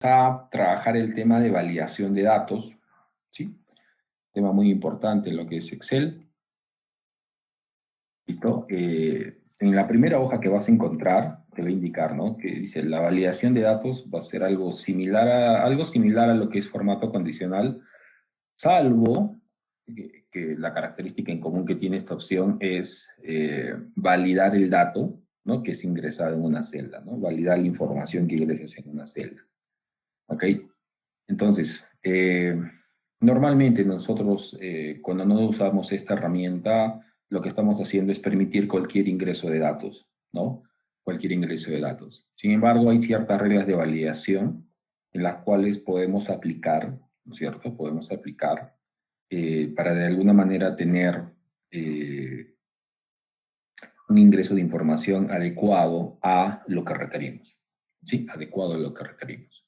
a trabajar el tema de validación de datos, ¿sí? Tema muy importante en lo que es Excel. ¿Listo? En la primera hoja que vas a encontrar, te va a indicar, ¿no? Que dice, la validación de datos va a ser algo similar a lo que es formato condicional, salvo que la característica en común que tiene esta opción es validar el dato, ¿no? Que es ingresado en una celda, ¿no? Validar la información que ingresas en una celda. ¿Ok? Entonces, normalmente nosotros, cuando no usamos esta herramienta, lo que estamos haciendo es permitir cualquier ingreso de datos, ¿no? Cualquier ingreso de datos. Sin embargo, hay ciertas reglas de validación en las cuales podemos aplicar, ¿no es cierto? Podemos aplicar para de alguna manera tener un ingreso de información adecuado a lo que requerimos, ¿sí? Adecuado a lo que requerimos.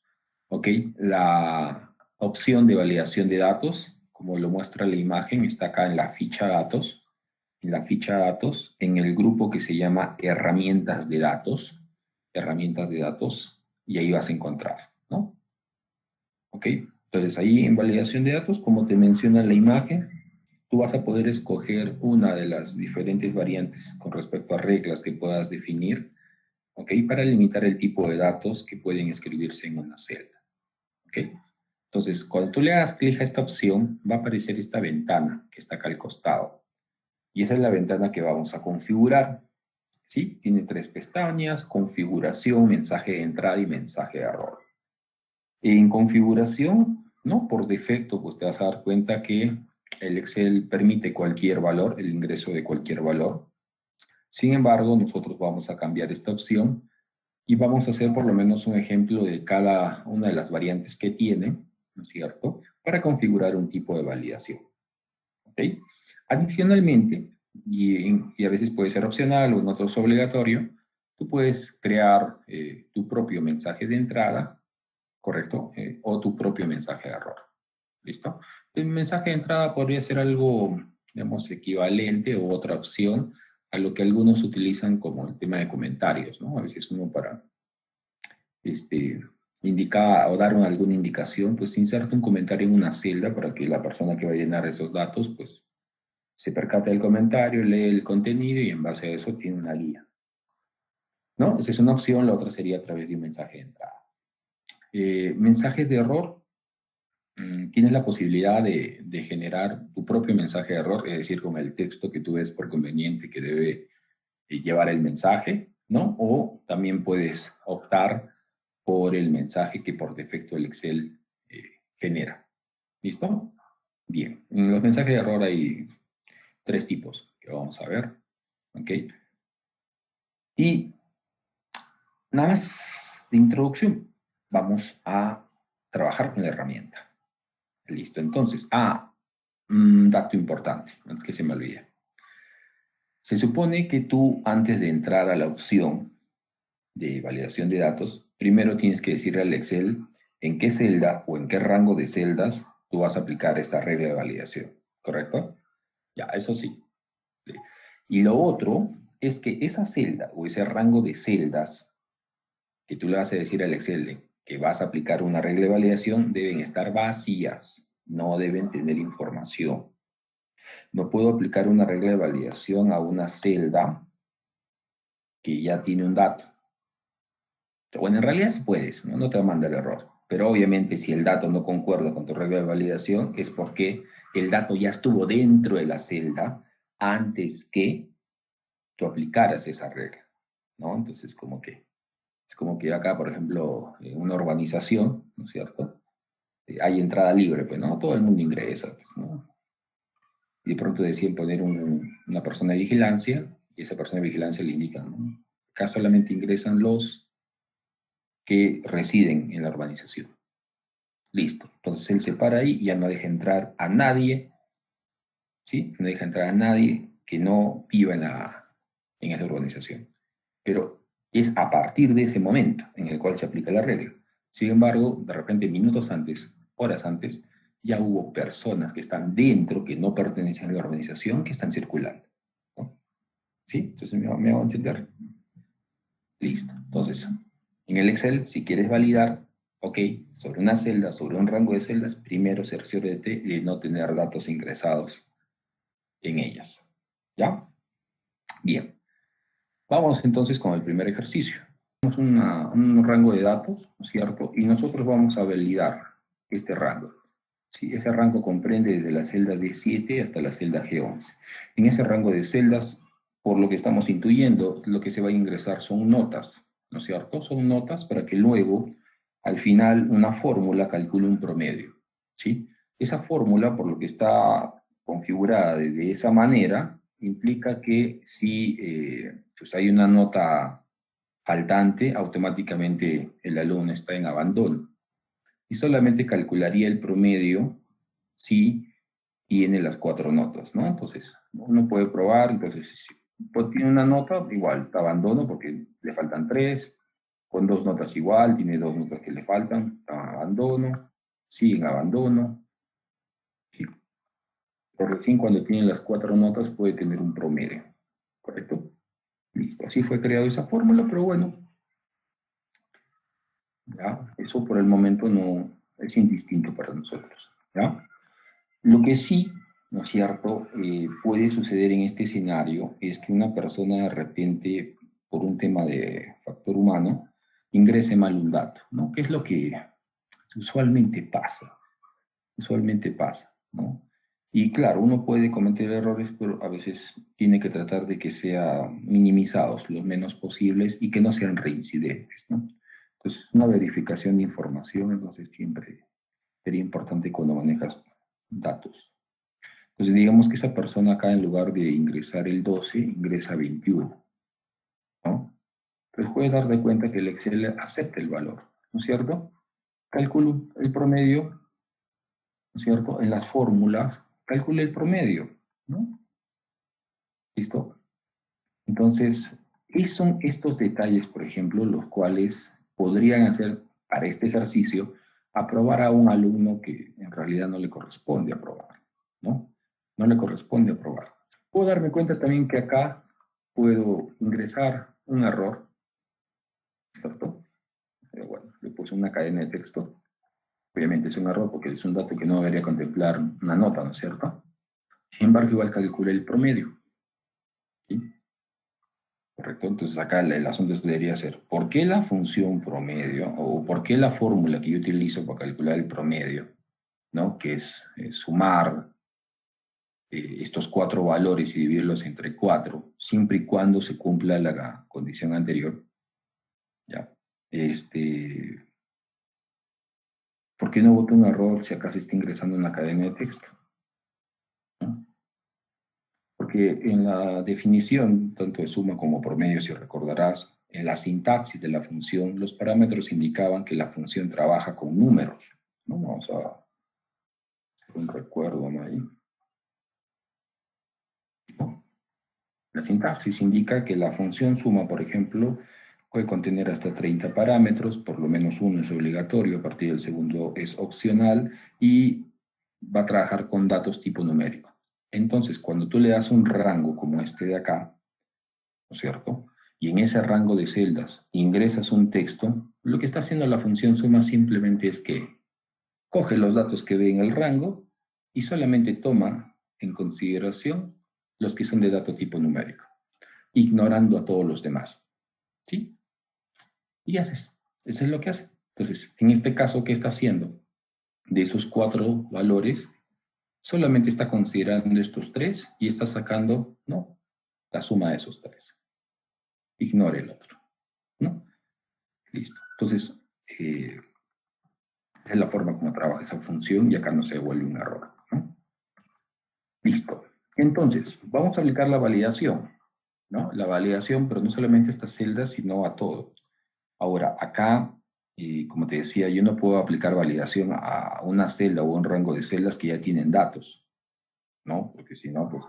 ¿Ok? La opción de validación de datos, como lo muestra la imagen, está acá en la ficha datos. En la ficha datos, en el grupo que se llama herramientas de datos, y ahí vas a encontrar, ¿no? ¿Ok? Entonces ahí en validación de datos, como te menciona la imagen, tú vas a poder escoger una de las diferentes variantes con respecto a reglas que puedas definir, ¿ok? Para limitar el tipo de datos que pueden escribirse en una celda, ¿ok? Entonces, cuando tú le hagas clic a esta opción, va a aparecer esta ventana que está acá al costado. Y esa es la ventana que vamos a configurar, ¿sí? Tiene 3 pestañas: configuración, mensaje de entrada y mensaje de error. En configuración, ¿no? Por defecto, pues te vas a dar cuenta que el Excel permite cualquier valor, el ingreso de cualquier valor. Sin embargo, nosotros vamos a cambiar esta opción y vamos a hacer por lo menos un ejemplo de cada una de las variantes que tiene, ¿no es cierto?, para configurar un tipo de validación. ¿Ok? Adicionalmente, y a veces puede ser opcional o en otros obligatorio, tú puedes crear tu propio mensaje de entrada, ¿correcto? O tu propio mensaje de error. ¿Listo? El mensaje de entrada podría ser algo, digamos, equivalente o otra opción a lo que algunos utilizan como el tema de comentarios, ¿no? A veces uno para indicar o dar alguna indicación, pues inserta un comentario en una celda para que la persona que va a llenar esos datos, pues se percate del comentario, lee el contenido y en base a eso tiene una guía, ¿no? Esa es una opción. La otra sería a través de un mensaje de entrada. Mensajes de error. Tienes la posibilidad de generar tu propio mensaje de error, es decir, con el texto que tú ves por conveniente que debe llevar el mensaje, ¿no? O también puedes optar por el mensaje que por defecto el Excel genera. ¿Listo? Bien. En los mensajes de error hay 3 tipos que vamos a ver. ¿Ok? Y nada más de introducción. Vamos a trabajar con la herramienta. Listo. Entonces, dato importante, antes que se me olvide. Se supone que tú, antes de entrar a la opción de validación de datos, primero tienes que decirle al Excel en qué celda o en qué rango de celdas tú vas a aplicar esta regla de validación, ¿correcto? Ya, eso sí. Y lo otro es que esa celda o ese rango de celdas que tú le vas a decir al Excel que vas a aplicar una regla de validación deben estar vacías, no deben tener información. No puedo aplicar una regla de validación a una celda que ya tiene un dato. Bueno, en realidad sí puedes, ¿no? No te va a mandar error. Pero obviamente si el dato no concuerda con tu regla de validación es porque el dato ya estuvo dentro de la celda antes que tú aplicaras esa regla, ¿no? Entonces es como que acá, por ejemplo, en una urbanización, ¿no es cierto? Hay entrada libre, pues, ¿no? Todo el mundo ingresa, pues, ¿no? Y de pronto deciden poner una persona de vigilancia y esa persona de vigilancia le indica, ¿no? Acá solamente ingresan los que residen en la urbanización. Listo. Entonces él se para ahí y ya no deja entrar a nadie, ¿sí? No deja entrar a nadie que no viva en esa urbanización. Pero es a partir de ese momento en el cual se aplica la regla. Sin embargo, de repente, minutos antes, horas antes, ya hubo personas que están dentro, que no pertenecen a la organización, que están circulando, ¿no? ¿Sí? Entonces, ¿me hago entender? Listo. Entonces, en el Excel, si quieres validar Ok, sobre una celda, sobre un rango de celdas, primero cerciórate de no tener datos ingresados en ellas. ¿Ya? Bien. Vamos entonces con el primer ejercicio. Tenemos un rango de datos, ¿no es cierto? Y nosotros vamos a validar este rango. ¿Sí? Ese rango comprende desde la celda D7 hasta la celda G11. En ese rango de celdas, por lo que estamos intuyendo, lo que se va a ingresar son notas, ¿no es cierto? Son notas para que luego, al final, una fórmula calcule un promedio, ¿sí? Esa fórmula, por lo que está configurada de esa manera, implica que si pues hay una nota faltante, automáticamente el alumno está en abandono y solamente calcularía el promedio si tiene las 4 notas, ¿no? Entonces, uno puede probar, entonces, si tiene una nota, igual, te abandono porque le faltan 3, con 2 notas igual, tiene 2 notas que le faltan, abandono, sigue en abandono, sí. Pero recién cuando tiene las 4 notas puede tener un promedio, ¿correcto? Listo, así fue creada esa fórmula, pero bueno, ya, eso por el momento no es indistinto para nosotros, ¿ya? Lo que sí, ¿no es cierto?, puede suceder en este escenario es que una persona de repente, por un tema de factor humano, ingrese mal un dato, ¿no? ¿Qué es lo que usualmente pasa? Usualmente pasa, ¿no? Y claro, uno puede cometer errores, pero a veces tiene que tratar de que sean minimizados lo menos posibles y que no sean reincidentes, ¿no? Entonces, una verificación de información, entonces siempre sería importante cuando manejas datos. Entonces, digamos que esa persona acá, en lugar de ingresar el 12, ingresa 21, ¿no? Entonces, puedes darte cuenta que el Excel acepta el valor, ¿no es cierto? Calculo el promedio, ¿no es cierto? En las fórmulas, calcule el promedio, ¿no? ¿Listo? Entonces, son estos detalles, por ejemplo, los cuales podrían hacer para este ejercicio aprobar a un alumno que en realidad no le corresponde aprobar, ¿no? No le corresponde aprobar. Puedo darme cuenta también que acá puedo ingresar un error, ¿cierto? Pero bueno, le puse una cadena de texto. Obviamente es un error porque es un dato que no debería contemplar una nota, ¿no es cierto? Sin embargo, igual calculé el promedio, ¿sí? Correcto, entonces acá el asunto debería ser, ¿por qué la función promedio o por qué la fórmula que yo utilizo para calcular el promedio, ¿no? Que es sumar estos 4 valores y dividirlos entre 4, siempre y cuando se cumpla la condición anterior, ¿ya? ¿Por qué no boto un error si acá se está ingresando en la cadena de texto? ¿No? Porque en la definición, tanto de suma como promedio, si recordarás, en la sintaxis de la función, los parámetros indicaban que la función trabaja con números, ¿no? Vamos a hacer un recuerdo ahí, ¿no? La sintaxis indica que la función suma, por ejemplo, puede contener hasta 30 parámetros, por lo menos uno es obligatorio, a partir del segundo es opcional y va a trabajar con datos tipo numérico. Entonces, cuando tú le das un rango como este de acá, ¿no es cierto? Y en ese rango de celdas ingresas un texto, lo que está haciendo la función suma simplemente es que coge los datos que ve en el rango y solamente toma en consideración los que son de dato tipo numérico, ignorando a todos los demás, ¿sí? Y haces, eso es lo que hace. Entonces, en este caso, ¿qué está haciendo? De esos 4 valores, solamente está considerando estos 3 y está sacando, ¿no?, la suma de esos 3. Ignore el otro, ¿no? Listo. Entonces, esa es la forma como trabaja esa función y acá no se vuelve un error, ¿no? Listo. Entonces, vamos a aplicar la validación, ¿no? La validación, pero no solamente a estas celdas, sino a todo. Ahora, acá, como te decía, yo no puedo aplicar validación a una celda o un rango de celdas que ya tienen datos, ¿no? Porque si no, pues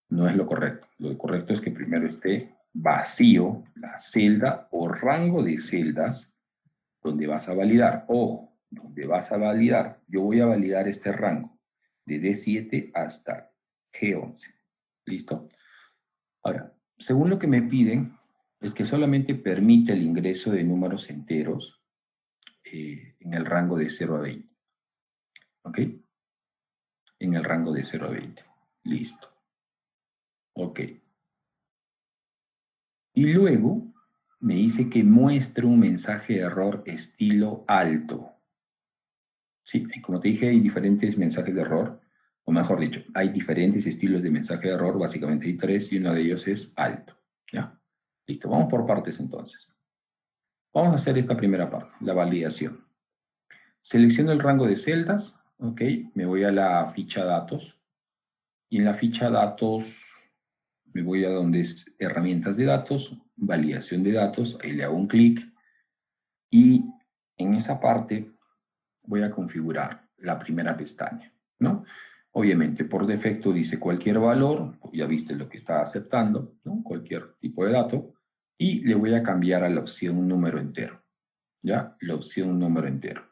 no es lo correcto. Lo correcto es que primero esté vacío la celda o rango de celdas donde vas a validar. Ojo, donde vas a validar. Yo voy a validar este rango de D7 hasta G11. ¿Listo? Ahora, según lo que me piden, es que solamente permite el ingreso de números enteros en el rango de 0 a 20. ¿Ok? En el rango de 0 a 20. Listo. Ok. Y luego me dice que muestre un mensaje de error estilo alto. Sí, como te dije, hay diferentes mensajes de error, o mejor dicho, hay diferentes estilos de mensaje de error, básicamente hay tres, y uno de ellos es alto. ¿Ya? Listo, vamos por partes entonces. Vamos a hacer esta primera parte, la validación. Selecciono el rango de celdas, ok, me voy a la ficha datos, y en la ficha datos me voy a donde es herramientas de datos, validación de datos, ahí le hago un clic, y en esa parte voy a configurar la primera pestaña, ¿no? Obviamente, por defecto dice cualquier valor, ya viste lo que está aceptando, ¿no? Cualquier tipo de dato, y le voy a cambiar a la opción número entero, ¿ya? La opción número entero.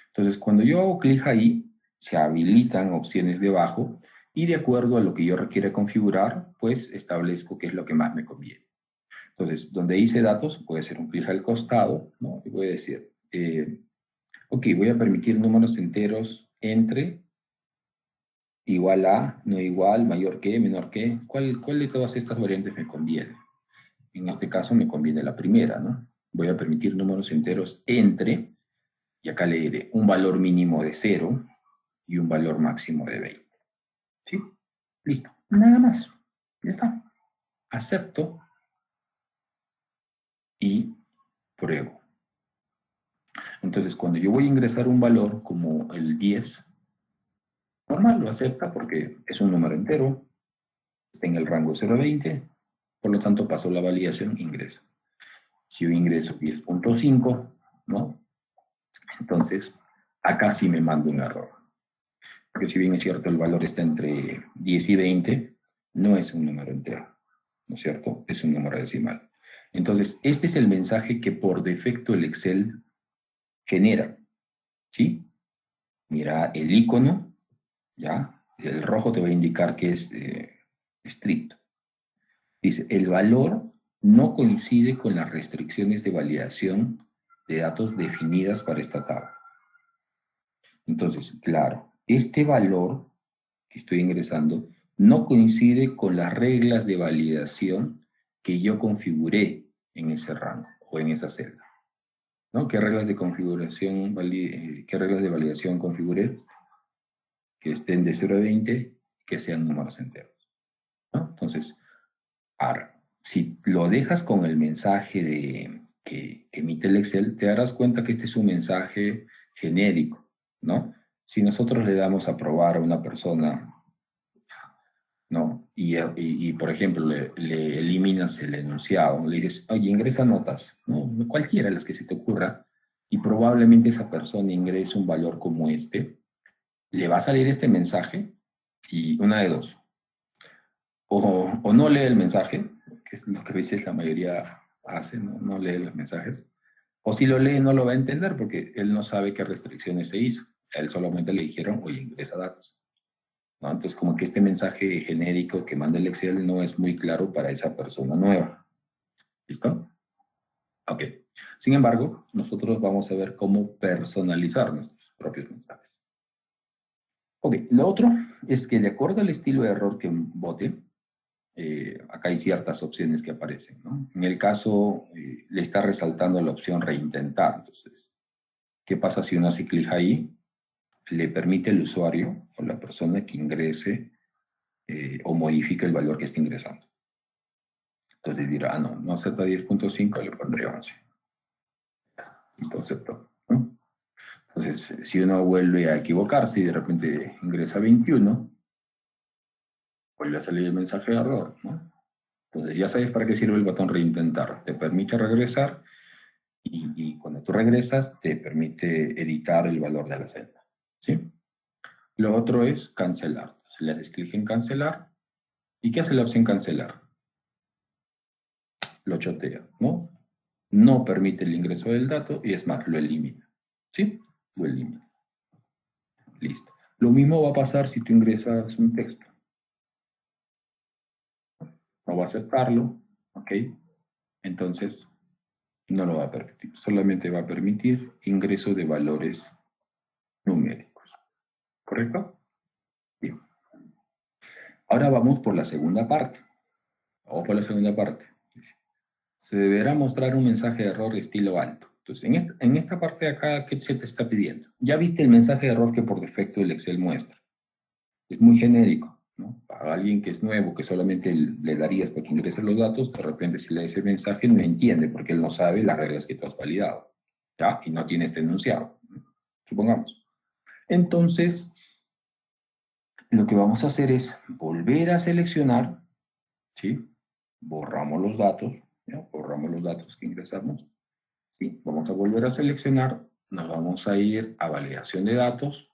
Entonces, cuando yo hago clic ahí, se habilitan opciones debajo, y de acuerdo a lo que yo requiera configurar, pues establezco qué es lo que más me conviene. Entonces, donde dice datos, voy a hacer un clic al costado, ¿no? Y voy a decir, ok, voy a permitir números enteros entre igual a, no igual, mayor que, menor que. ¿Cuál de todas estas variantes me conviene? En este caso me conviene la primera, ¿no? Voy a permitir números enteros entre, y acá le diré un valor mínimo de 0 y un valor máximo de 20. ¿Sí? Listo. Nada más. Ya está. Acepto y pruebo. Entonces, cuando yo voy a ingresar un valor como el 10, normal, lo acepta porque es un número entero, está en el rango 0 a 20, por lo tanto pasó la validación, ingresa. Si yo ingreso 10.5, ¿no? Entonces, acá sí me mando un error. Porque si bien es cierto, el valor está entre 10 y 20, no es un número entero, ¿no es cierto? Es un número decimal. Entonces, este es el mensaje que por defecto el Excel genera, ¿sí? Mira el icono, ¿ya? El rojo te va a indicar que es estricto. Dice, el valor no coincide con las restricciones de validación de datos definidas para esta tabla. Entonces, claro, este valor que estoy ingresando no coincide con las reglas de validación que yo configuré en ese rango o en esa celda. ¿No? ¿Qué reglas de configuración, qué reglas de validación configuré? Que estén de 0 a 20, que sean números enteros. ¿No? Entonces, ahora, si lo dejas con el mensaje que emite el Excel, te darás cuenta que este es un mensaje genérico, ¿no? Si nosotros le damos a probar a una persona, ¿no? Y, por ejemplo, le eliminas el enunciado, le dices, oye, ingresa notas, ¿no? Cualquiera de las que se te ocurra, y probablemente esa persona ingrese un valor como este, le va a salir este mensaje y una de dos. O no lee el mensaje, que es lo que a veces la mayoría hace, no lee los mensajes, o si lo lee no lo va a entender porque él no sabe qué restricciones se hizo. A él solamente le dijeron, oye, ingresa datos. ¿No? Entonces, como que este mensaje genérico que manda el Excel no es muy claro para esa persona nueva. ¿Listo? Ok. Sin embargo, nosotros vamos a ver cómo personalizar nuestros propios mensajes. Ok, lo otro es que de acuerdo al estilo de error que vote, acá hay ciertas opciones que aparecen, ¿no? En el caso, le está resaltando la opción reintentar. Entonces, ¿qué pasa si uno hace clic ahí? Le permite al usuario o la persona que ingrese o modifique el valor que está ingresando. Entonces dirá, no acepta 10.5, le pondré 11. Listo, aceptó, ¿no? Entonces, si uno vuelve a equivocarse y de repente ingresa 21, vuelve a salir el mensaje de error, ¿no? Entonces ya sabes para qué sirve el botón reintentar. Te permite regresar y cuando tú regresas te permite editar el valor de la celda. ¿Sí? Lo otro es cancelar. Entonces le das clic en cancelar. ¿Y qué hace la opción cancelar? Lo chotea, ¿no? No permite el ingreso del dato y es más, lo elimina. ¿Sí? Lo elimina. Listo. Lo mismo va a pasar si tú ingresas un texto. No va a aceptarlo, ¿ok? Entonces, No lo va a permitir. Solamente va a permitir ingreso de valores numéricos. ¿Correcto? Bien. Ahora vamos por la segunda parte. Vamos por la segunda parte. Se deberá mostrar un mensaje de error estilo alto. Entonces, en esta parte de acá, ¿qué se te está pidiendo? Ya viste el mensaje de error que por defecto el Excel muestra. Es muy genérico, ¿no? Para alguien que es nuevo, que solamente le darías para que ingrese los datos, de repente si lee ese mensaje no entiende porque él no sabe las reglas que tú has validado, ¿ya? Y no tiene este enunciado, ¿no? Supongamos. Entonces, lo que vamos a hacer es volver a seleccionar, ¿sí? Borramos los datos, ¿ya? Borramos los datos que ingresamos, ¿sí? Vamos a volver a seleccionar, nos vamos a ir a validación de datos.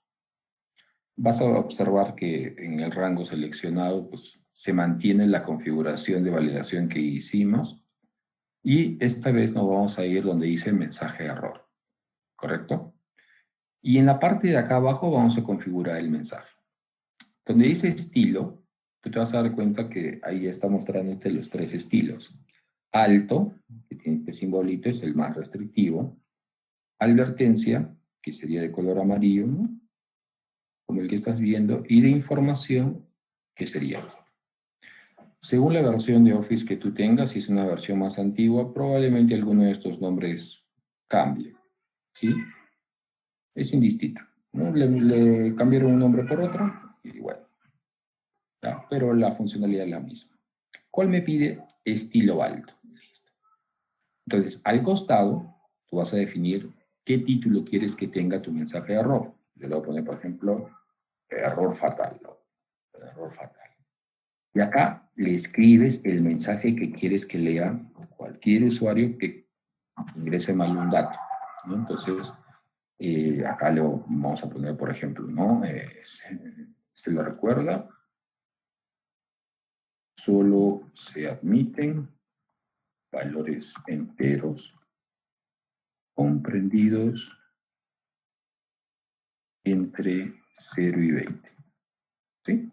Vas a observar que en el rango seleccionado pues, se mantiene la configuración de validación que hicimos y esta vez nos vamos a ir donde dice mensaje de error, ¿correcto? Y en la parte de acá abajo vamos a configurar el mensaje. Donde dice estilo, tú te vas a dar cuenta que ahí está mostrándote los tres estilos. Alto, que tiene este simbolito, es el más restrictivo. Advertencia, que sería de color amarillo, ¿no? Como el que estás viendo, y de información, que sería este. Según la versión de Office que tú tengas, si es una versión más antigua, probablemente alguno de estos nombres cambie, ¿sí? Es indistinto, ¿no? Le cambiaron un nombre por otro, y bueno, ¿ya? Pero la funcionalidad es la misma. ¿Cuál me pide? Estilo alto. Listo. Entonces, al costado, tú vas a definir qué título quieres que tenga tu mensaje de error. Yo le voy a poner, por ejemplo, error fatal, ¿no? Error fatal. Y acá le escribes el mensaje que quieres que lea cualquier usuario que ingrese mal un dato, ¿no? Entonces, acá le vamos a poner, por ejemplo, ¿no? Se lo recuerda, solo se admiten valores enteros comprendidos entre 0 y 20. ¿Sí?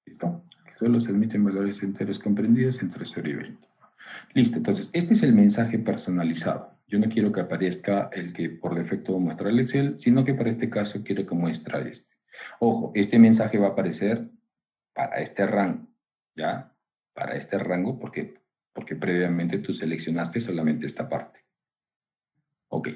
¿Listo? Solo se admiten valores enteros comprendidos entre 0 y 20. Listo, entonces este es el mensaje personalizado. Yo no quiero que aparezca el que por defecto muestra el Excel, sino que para este caso quiero que muestre este. Ojo, este mensaje va a aparecer para este rango, ¿ya? Para este rango porque previamente tú seleccionaste solamente esta parte. Ok,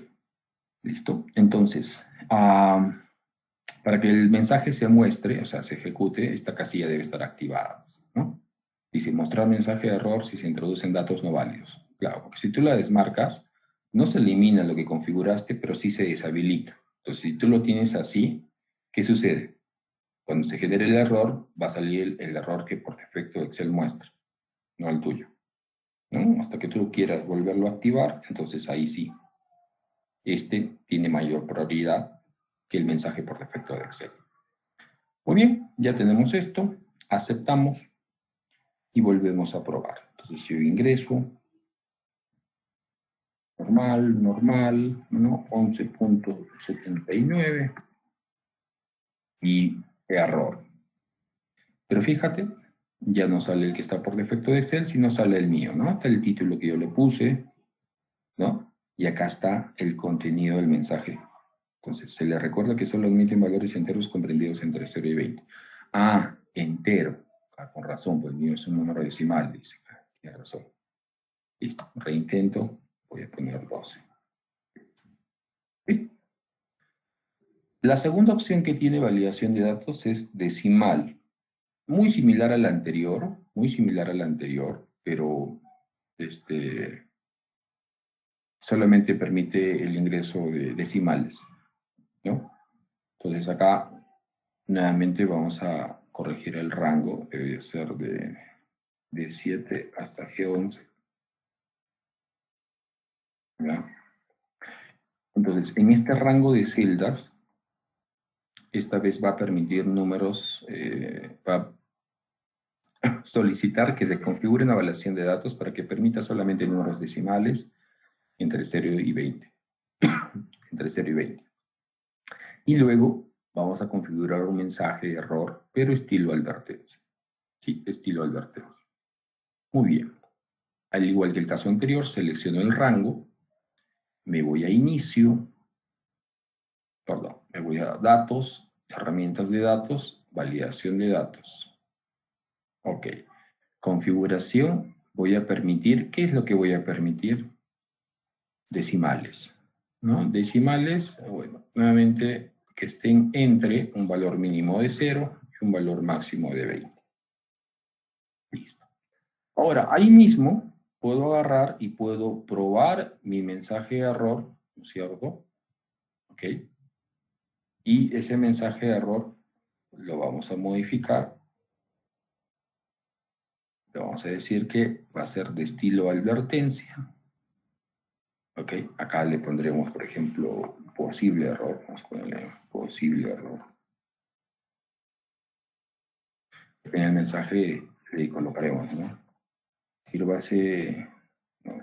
listo. Entonces, para que el mensaje se muestre, o sea, se ejecute, esta casilla debe estar activada, ¿no? Dice mostrar mensaje de error si se introducen datos no válidos. Claro, porque si tú la desmarcas, no se elimina lo que configuraste, pero sí se deshabilita. Entonces, si tú lo tienes así, ¿qué sucede? Cuando se genere el error, va a salir el error que por defecto Excel muestra, no el tuyo, ¿no? Hasta que tú quieras volverlo a activar, entonces ahí sí. Este tiene mayor prioridad que el mensaje por defecto de Excel. Muy bien, ya tenemos esto, aceptamos y volvemos a probar. Entonces yo ingreso, normal, ¿no? 11.79 y error. Pero fíjate, ya no sale el que está por defecto de Excel, sino sale el mío, ¿no? Está el título que yo le puse, ¿no? Y acá está el contenido del mensaje. Entonces, se le recuerda que solo admiten valores enteros comprendidos entre 0 y 20. Ah, entero. Ah, con razón, pues el mío es un número decimal, dice. Tiene razón. Listo, reintento, voy a poner 12. ¿Sí? La segunda opción que tiene validación de datos es decimal. Muy similar a la anterior, pero solamente permite el ingreso de decimales, ¿no? Entonces acá nuevamente vamos a corregir el rango, debe ser de 7 hasta G11. ¿Ya? Entonces, en este rango de celdas, esta vez va a permitir números, va a solicitar que se configure una evaluación de datos para que permita solamente números decimales entre 0 y 20. Entre 0 y 20. Y luego vamos a configurar un mensaje de error, pero estilo advertencia. Sí, estilo advertencia. Muy bien. Al igual que el caso anterior, selecciono el rango, me voy a inicio, perdón, me voy a datos, herramientas de datos, validación de datos. Ok. Configuración, voy a permitir, ¿qué es lo que voy a permitir? Decimales, ¿no? Decimales, bueno, nuevamente que estén entre un valor mínimo de 0 y un valor máximo de 20. Listo. Ahora, ahí mismo puedo agarrar y puedo probar mi mensaje de error, ¿no es cierto? ¿Ok? Y ese mensaje de error lo vamos a modificar. Le vamos a decir que va a ser de estilo advertencia. ¿Ok? Acá le pondremos, por ejemplo, posible error. Vamos a ponerle posible error. En el mensaje le colocaremos, ¿no? Sírvase, no,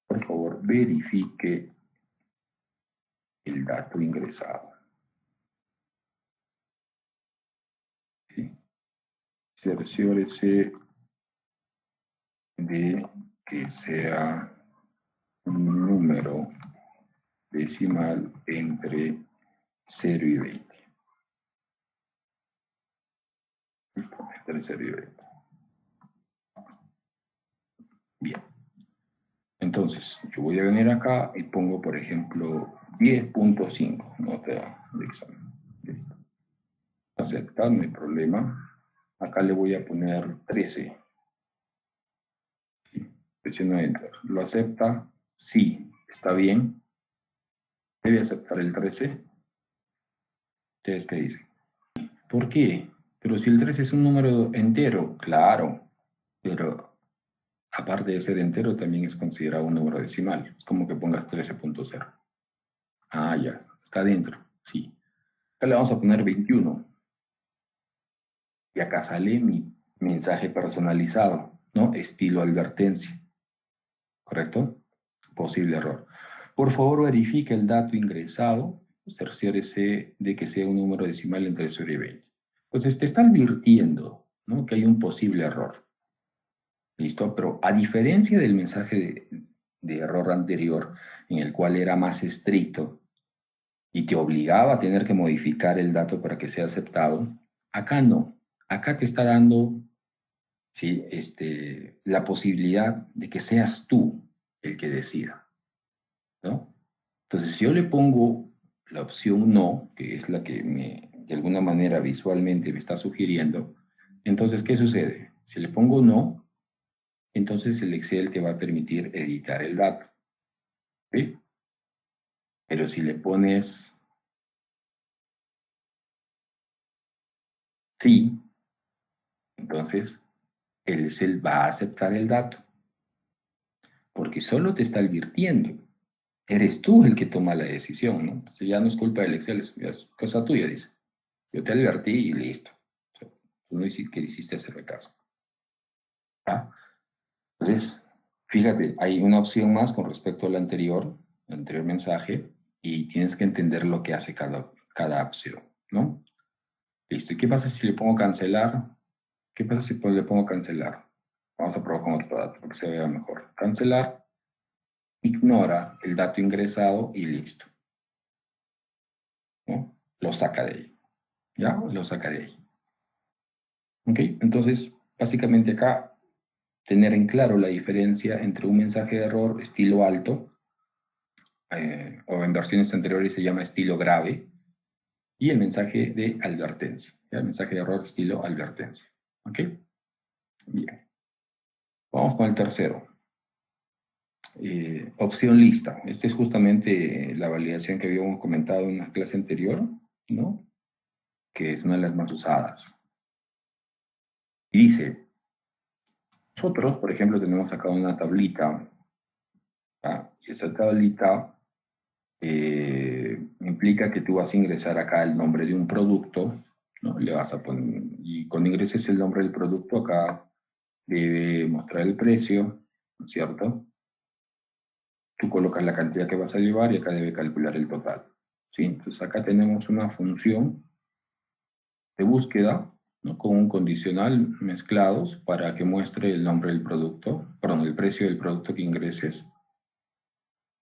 por favor, verifique el dato ingresado. ¿Sí? Cerciórese de que sea un número decimal entre 0 y 20. ¿Listo? Entre 0 y 20. Bien. Entonces, yo voy a venir acá y pongo, por ejemplo, 10.5, nota de examen. Listo. Aceptar, no hay problema. Acá le voy a poner 13. ¿Sí? Presiono Enter. ¿Lo acepta? Sí. ¿Está bien? ¿Debe aceptar el 13? ¿Ustedes qué dicen? ¿Por qué? Pero si el 13 es un número entero, claro, pero aparte de ser entero, también es considerado un número decimal. Es como que pongas 13.0. Ah, ya, está dentro, sí. Acá le vamos a poner 21. Y acá sale mi mensaje personalizado, ¿no? Estilo advertencia, ¿correcto? Posible error. Por favor, verifique el dato ingresado, cerciórese de que sea un número decimal entre 0 y 20. Entonces, te está advirtiendo, ¿no? Que hay un posible error. ¿Listo? Pero a diferencia del mensaje de error anterior, en el cual era más estricto y te obligaba a tener que modificar el dato para que sea aceptado, acá no. Acá te está dando, ¿sí? La posibilidad de que seas tú el que decida, ¿no? Entonces, si yo le pongo la opción no, que es la que de alguna manera visualmente me está sugiriendo, entonces, ¿qué sucede? Si le pongo no, entonces el Excel te va a permitir editar el dato, ¿sí? Pero si le pones sí, entonces el Excel va a aceptar el dato, porque solo te está advirtiendo. Eres tú el que toma la decisión, ¿no? Entonces ya no es culpa del Excel, es cosa tuya, dice. Yo te advertí y listo. O sea, tú no quisiste hacerme caso. ¿Ah? Entonces, fíjate, hay una opción más con respecto al anterior mensaje, y tienes que entender lo que hace cada opción, ¿no? Listo. ¿Y qué pasa si le pongo cancelar? ¿Qué pasa si le pongo cancelar? Vamos a probar con otro dato para que se vea mejor. Cancelar, ignora el dato ingresado y listo, ¿no? Lo saca de ahí, ¿ya? Lo saca de ahí. ¿Ok? Entonces, básicamente acá, tener en claro la diferencia entre un mensaje de error estilo alto, o en versiones anteriores se llama estilo grave, y el mensaje de advertencia, ¿ya? El mensaje de error estilo advertencia. ¿Ok? Bien. Vamos con el tercero. Opción lista. Esta es justamente la validación que habíamos comentado en una clase anterior, ¿no? Que es una de las más usadas. Y dice, nosotros, por ejemplo, tenemos acá una tablita, ¿ah? Y esa tablita implica que tú vas a ingresar acá el nombre de un producto, ¿no? Le vas a poner, y cuando ingreses el nombre del producto, acá debe mostrar el precio, ¿no es cierto? Tú colocas la cantidad que vas a llevar y acá debe calcular el total, ¿sí? Entonces acá tenemos una función de búsqueda ¿no? Con un condicional mezclados para que muestre el nombre del producto, perdón, el precio del producto que ingreses.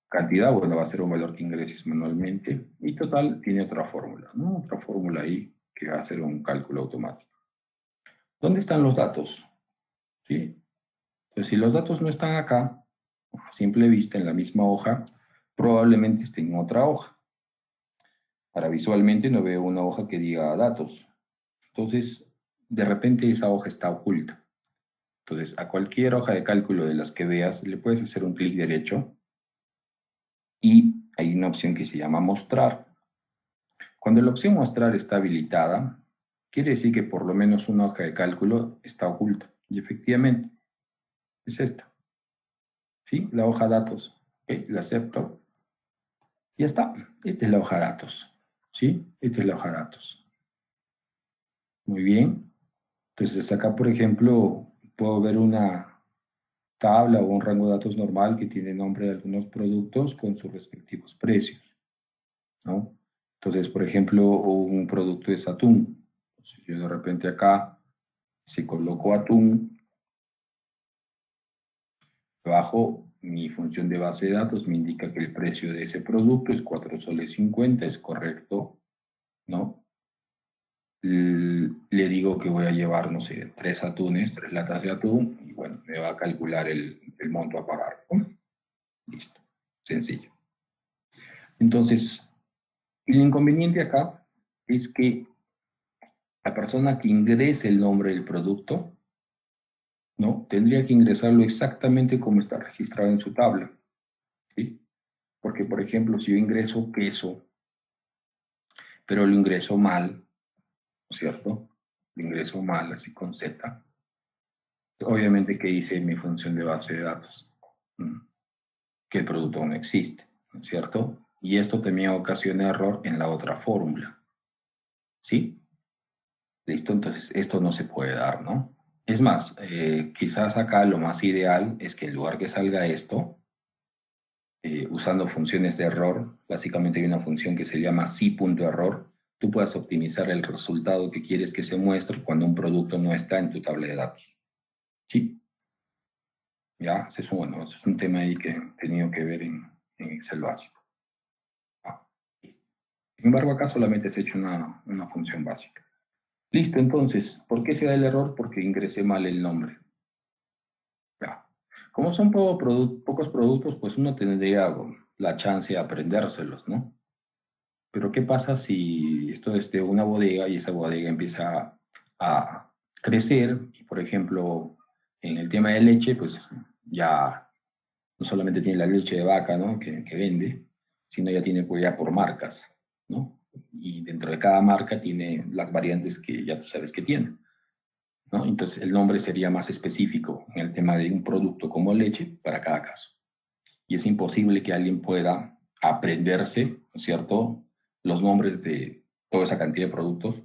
Cantidad, bueno, va a ser un valor que ingreses manualmente. Y total tiene otra fórmula, ¿no? Otra fórmula ahí que va a hacer un cálculo automático. ¿Dónde están los datos? ¿Sí? Entonces, si los datos no están acá, a simple vista en la misma hoja, probablemente estén en otra hoja. Ahora, visualmente no veo una hoja que diga datos. Entonces, de repente esa hoja está oculta. Entonces, a cualquier hoja de cálculo de las que veas, le puedes hacer un clic derecho y hay una opción que se llama mostrar. Cuando la opción mostrar está habilitada, quiere decir que por lo menos una hoja de cálculo está oculta. Y efectivamente, es esta. ¿Sí? La hoja datos. ¿Ok? La acepto. Ya está. Esta es la hoja datos. ¿Sí? Esta es la hoja datos. Muy bien. Entonces acá, por ejemplo, puedo ver una tabla o un rango de datos normal que tiene nombre de algunos productos con sus respectivos precios, ¿no? Entonces, por ejemplo, un producto es atún. Entonces, yo de repente acá, si coloco atún, abajo mi función de base de datos me indica que el precio de ese producto es 4 soles 50, es correcto, ¿no? Le digo que voy a llevar, no sé, 3 atunes, 3 latas de atún, y bueno, me va a calcular el monto a pagar, ¿no? Listo, sencillo. Entonces, el inconveniente acá es que la persona que ingrese el nombre del producto, ¿no? Tendría que ingresarlo exactamente como está registrado en su tabla, ¿sí? Porque, por ejemplo, si yo ingreso queso, pero lo ingreso mal, ¿no es cierto? Lo ingreso mal, así con Z, obviamente que hice mi función de base de datos, que el producto no existe, ¿no es cierto? Y esto también ocasiona error en la otra fórmula, ¿sí? Listo, entonces esto no se puede dar, ¿no? Es más, quizás acá lo más ideal es que en lugar que salga esto, usando funciones de error, básicamente hay una función que se llama si.error, tú puedas optimizar el resultado que quieres que se muestre cuando un producto no está en tu tabla de datos. ¿Sí? Ya, bueno, ese es un tema ahí que he tenido que ver en Excel básico. Ah. Sin embargo, acá solamente se ha hecho una función básica. Listo, entonces, ¿por qué se da el error? Porque ingresé mal el nombre. Ya. Como son pocos productos, pues uno tendría la chance de aprendérselos, ¿no? Pero ¿qué pasa si esto es de una bodega y esa bodega empieza a crecer? Y, por ejemplo, en el tema de leche, pues ya no solamente tiene la leche de vaca, ¿no? que vende, sino ya tiene pues ya por marcas, ¿no? Y dentro de cada marca tiene las variantes que ya tú sabes que tiene, ¿no? Entonces el nombre sería más específico en el tema de un producto como leche para cada caso. Y es imposible que alguien pueda aprenderse, ¿no es cierto?, los nombres de toda esa cantidad de productos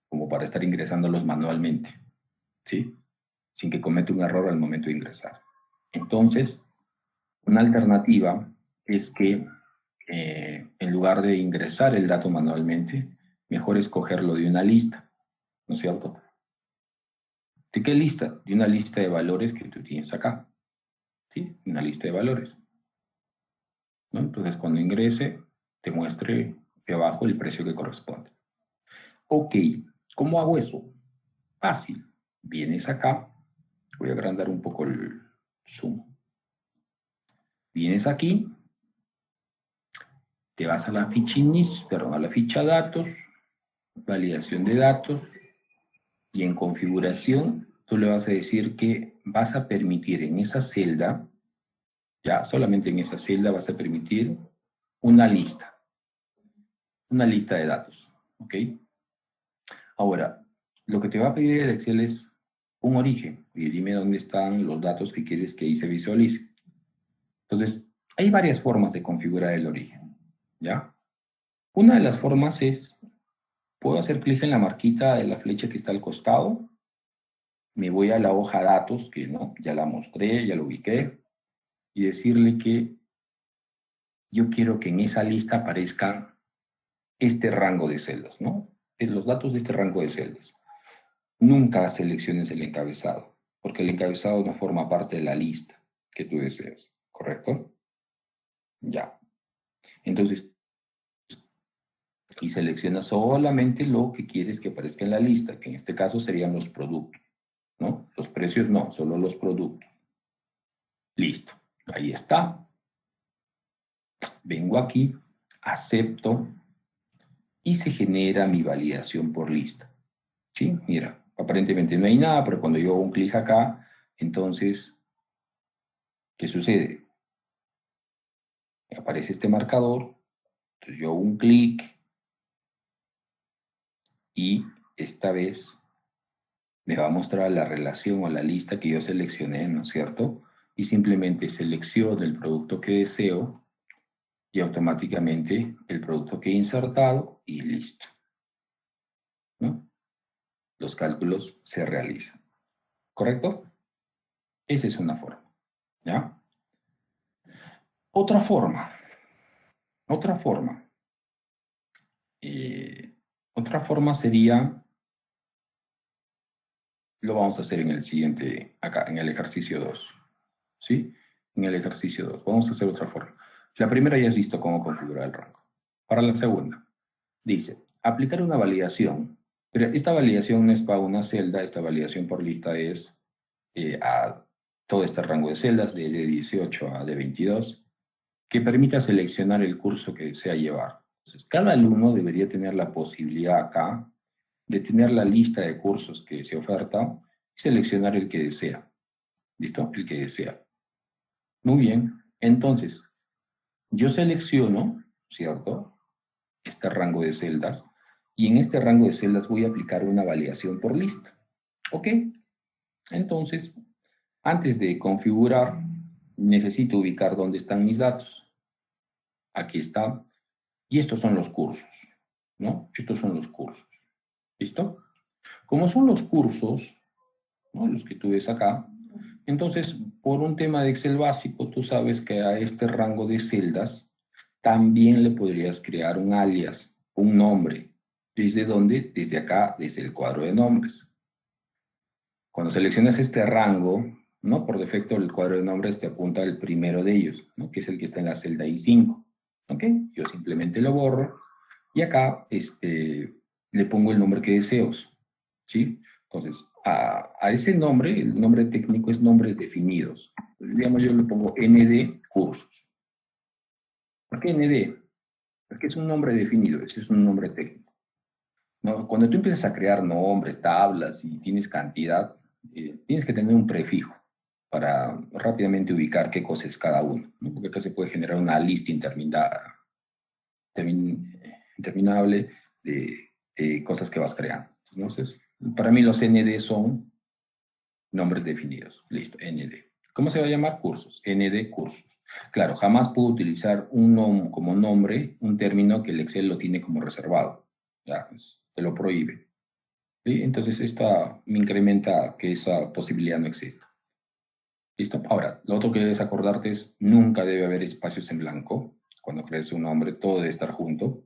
como para estar ingresándolos manualmente, ¿sí? Sin que cometa un error al momento de ingresar. Entonces, una alternativa es que en lugar de ingresar el dato manualmente, mejor escogerlo de una lista, ¿no es cierto? ¿De qué lista? De una lista de valores que tú tienes acá, ¿sí? Una lista de valores, ¿no? Entonces, cuando ingrese, te muestre debajo el precio que corresponde. Ok, ¿cómo hago eso? Fácil. Vienes acá, voy a agrandar un poco el zoom. Vienes aquí, te vas a la ficha inicio, perdón, a la ficha datos, validación de datos, y en configuración tú le vas a decir que vas a permitir en esa celda, ya solamente en esa celda vas a permitir una lista de datos, ¿ok? Ahora, lo que te va a pedir el Excel es un origen y dime dónde están los datos que quieres que ahí se visualice. Entonces, hay varias formas de configurar el origen, ¿ya? Una de las formas es, puedo hacer clic en la marquita de la flecha que está al costado, me voy a la hoja datos, que no, ya la mostré, ya lo ubiqué, y decirle que yo quiero que en esa lista aparezca este rango de celdas, ¿no? Los datos de este rango de celdas. nunca selecciones el encabezado, porque el encabezado no forma parte de la lista que tú deseas, ¿correcto? Ya. Entonces, y seleccionas solamente lo que quieres que aparezca en la lista, que en este caso serían los productos, ¿no? Los precios no, solo los productos. Listo, ahí está. Vengo aquí, acepto y se genera mi validación por lista. ¿Sí? Mira, aparentemente no hay nada, pero cuando yo hago un clic acá, entonces, ¿qué sucede? Aparece este marcador, entonces yo hago un clic y esta vez me va a mostrar la relación o la lista que yo seleccioné, ¿no es cierto? Y simplemente selecciono el producto que deseo y automáticamente el producto que he insertado y listo, ¿no? Los cálculos se realizan, ¿correcto? Esa es una forma, ¿ya? Otra forma, otra forma, eh, otra forma sería, lo vamos a hacer en el siguiente, acá, en el ejercicio 2, ¿sí? En el ejercicio 2, vamos a hacer otra forma. La primera ya has visto cómo configurar el rango. Para la segunda, dice, aplicar una validación, pero esta validación no es para una celda, esta validación por lista es a todo este rango de celdas, de 18 a de 22, que permita seleccionar el curso que desea llevar. Entonces, cada alumno debería tener la posibilidad acá de tener la lista de cursos que se oferta y seleccionar el que desea. ¿Listo? El que desea. Muy bien. Entonces, yo selecciono, ¿cierto? Este rango de celdas y en este rango de celdas voy a aplicar una validación por lista. ¿Ok? Entonces, antes de configurar, necesito ubicar dónde están mis datos. Aquí está. Y estos son los cursos, ¿no? Estos son los cursos. ¿Listo? Como son los cursos, ¿no? Los que tú ves acá, entonces, por un tema de Excel básico, tú sabes que a este rango de celdas también le podrías crear un alias, un nombre. ¿Desde dónde? Desde acá, desde el cuadro de nombres. Cuando seleccionas este rango, ¿no? Por defecto el cuadro de nombres te apunta al primero de ellos, ¿no? Que es el que está en la celda I5. ¿Ok? Yo simplemente lo borro y acá le pongo el nombre que deseos. ¿Sí? Entonces, a ese nombre, el nombre técnico es nombres definidos. Digamos, yo le pongo ND cursos. ¿Por qué ND? Porque es un nombre definido, ese es un nombre técnico. ¿No? Cuando tú empiezas a crear nombres, tablas y tienes cantidad, tienes que tener un prefijo para rápidamente ubicar qué cosa es cada uno, ¿no? Porque acá se puede generar una lista interminable de cosas que vas creando. Entonces, para mí los ND son nombres definidos. Listo, ND. ¿Cómo se va a llamar? Cursos. ND cursos. Claro, jamás puedo utilizar como nombre un término que el Excel lo tiene como reservado. Ya, pues, te lo prohíbe. ¿Sí? Entonces, esta me incrementa que esa posibilidad no exista. ¿Listo? Ahora, lo otro que debes acordarte es nunca debe haber espacios en blanco. Cuando crees un nombre, todo debe estar junto.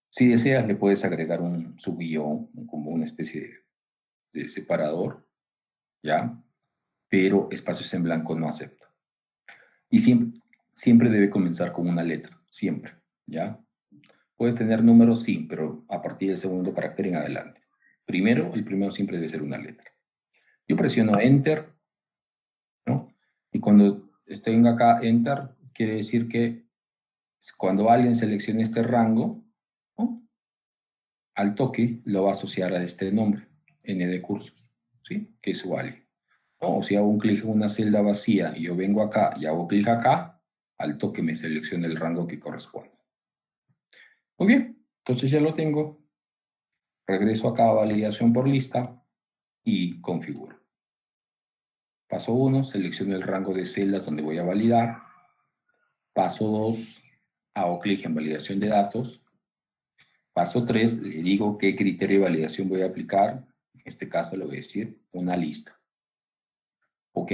Si deseas, le puedes agregar un subguión, como una especie de separador, ¿ya? Pero espacios en blanco no acepta. Y siempre debe comenzar con una letra, siempre, ¿ya? Puedes tener números, sí, pero a partir del segundo carácter en adelante. Primero, el primero siempre debe ser una letra. Yo presiono Enter, ¿no? Y cuando estén acá Enter, quiere decir que cuando alguien seleccione este rango, ¿no? Al toque lo va a asociar a este nombre, N de cursos, ¿sí? Que es su alguien. ¿No? O si hago un clic en una celda vacía y yo vengo acá y hago clic acá, al toque me selecciona el rango que corresponde. Muy bien, entonces ya lo tengo. Regreso acá a validación por lista y configuro. Paso 1, selecciono el rango de celdas donde voy a validar. Paso 2, hago clic en validación de datos. Paso 3, le digo qué criterio de validación voy a aplicar. En este caso le voy a decir una lista. ¿Ok?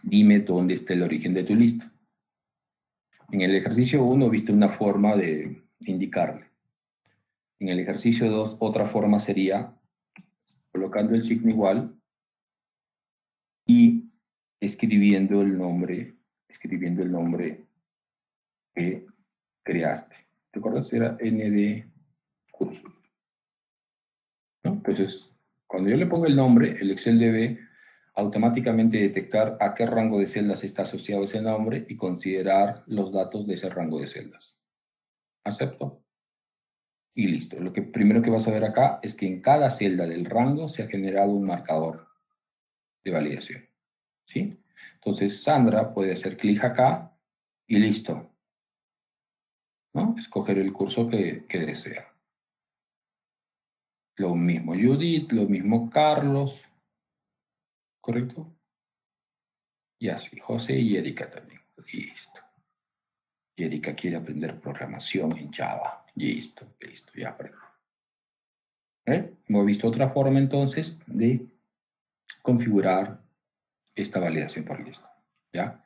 Dime dónde está el origen de tu lista. En el ejercicio 1 viste una forma de indicarle. En el ejercicio 2, otra forma sería colocando el signo igual y escribiendo el nombre que creaste. ¿Te acuerdas? Era ND cursos, ¿no? Entonces, cuando yo le pongo el nombre, el Excel debe automáticamente detectar a qué rango de celdas está asociado ese nombre y considerar los datos de ese rango de celdas. Acepto. Y listo. Lo que primero que vas a ver acá es que en cada celda del rango se ha generado un marcador de validación. ¿Sí? Entonces, Sandra puede hacer clic acá y listo, ¿no? Escoger el curso que desea. Lo mismo Judith, lo mismo Carlos, ¿correcto? Y así, José y Erika también. Listo. Y Erika quiere aprender programación en Java. Listo, listo, ya aprendo. Hemos visto otra forma entonces de configurar esta validación por lista. ¿Ya?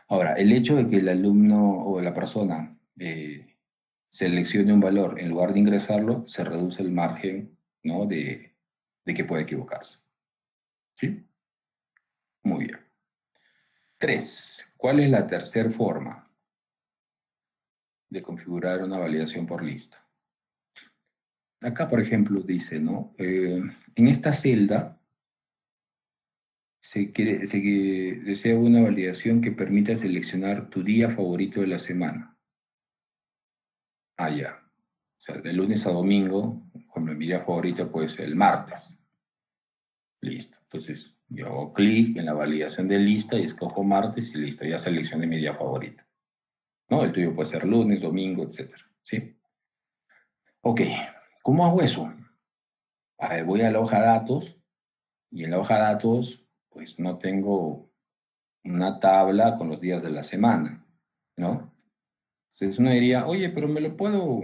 Ahora, el hecho de que el alumno o la persona seleccione un valor en lugar de ingresarlo, se reduce el margen, ¿no? de que puede equivocarse. ¿Sí? Muy bien. 3. ¿Cuál es la tercera forma de configurar una validación por lista? Acá, por ejemplo, dice, ¿no? En esta celda se desea una validación que permita seleccionar tu día favorito de la semana. Ah, ya. O sea, de lunes a domingo, como mi día favorito puede ser el martes. Listo. Entonces, yo hago clic en la validación de lista y escojo martes y listo, ya seleccioné mi día favorito. ¿No? El tuyo puede ser lunes, domingo, etc. ¿Sí? Ok. ¿Cómo hago eso? A ver, voy a la hoja de datos y en la hoja de datos, pues no tengo una tabla con los días de la semana, ¿no? Entonces uno diría, oye, pero me lo puedo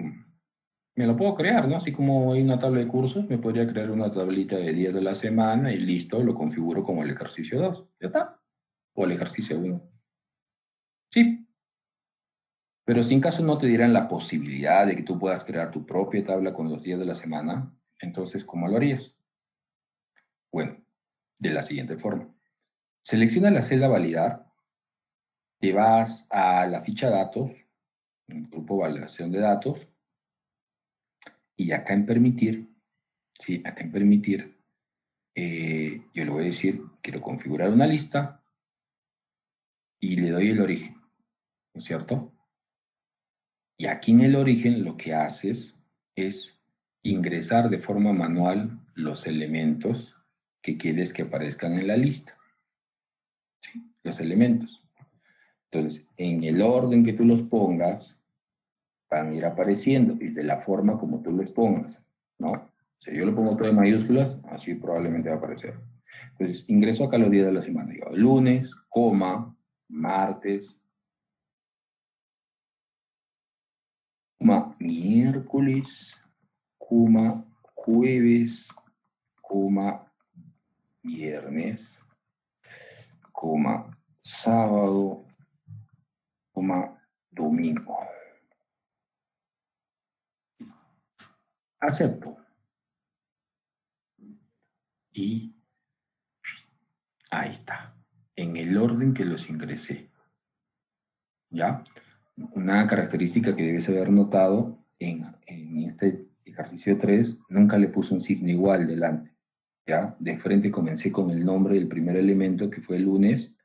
crear, ¿no? Así como hay una tabla de cursos, me podría crear una tablita de días de la semana y listo, lo configuro como el ejercicio 2. ¿Ya está? O el ejercicio 1. Sí, pero si en caso no te dieran la posibilidad de que tú puedas crear tu propia tabla con los días de la semana, entonces, ¿cómo lo harías? Bueno, de la siguiente forma. Selecciona la celda validar, te vas a la ficha datos, el grupo validación de datos, y acá en permitir, ¿sí? Acá en permitir, yo le voy a decir, quiero configurar una lista y le doy el origen, ¿no es cierto? Y aquí en el origen lo que haces es ingresar de forma manual los elementos que quieres que aparezcan en la lista, ¿sí? Los elementos. Entonces, en el orden que tú los pongas, van a ir apareciendo y de la forma como tú los pongas, ¿no? Si yo lo pongo todo en mayúsculas, así probablemente va a aparecer. Entonces, ingreso acá los días de la semana. Digo, lunes, coma, martes, coma, miércoles, coma, jueves, coma, viernes, coma, sábado, coma, domingo. Acepto. Y ahí está. En el orden que los ingresé. ¿Ya? Una característica que debes haber notado en este ejercicio 3, nunca le puse un signo igual delante. ¿Ya? De frente comencé con el nombre del primer elemento que fue el lunes,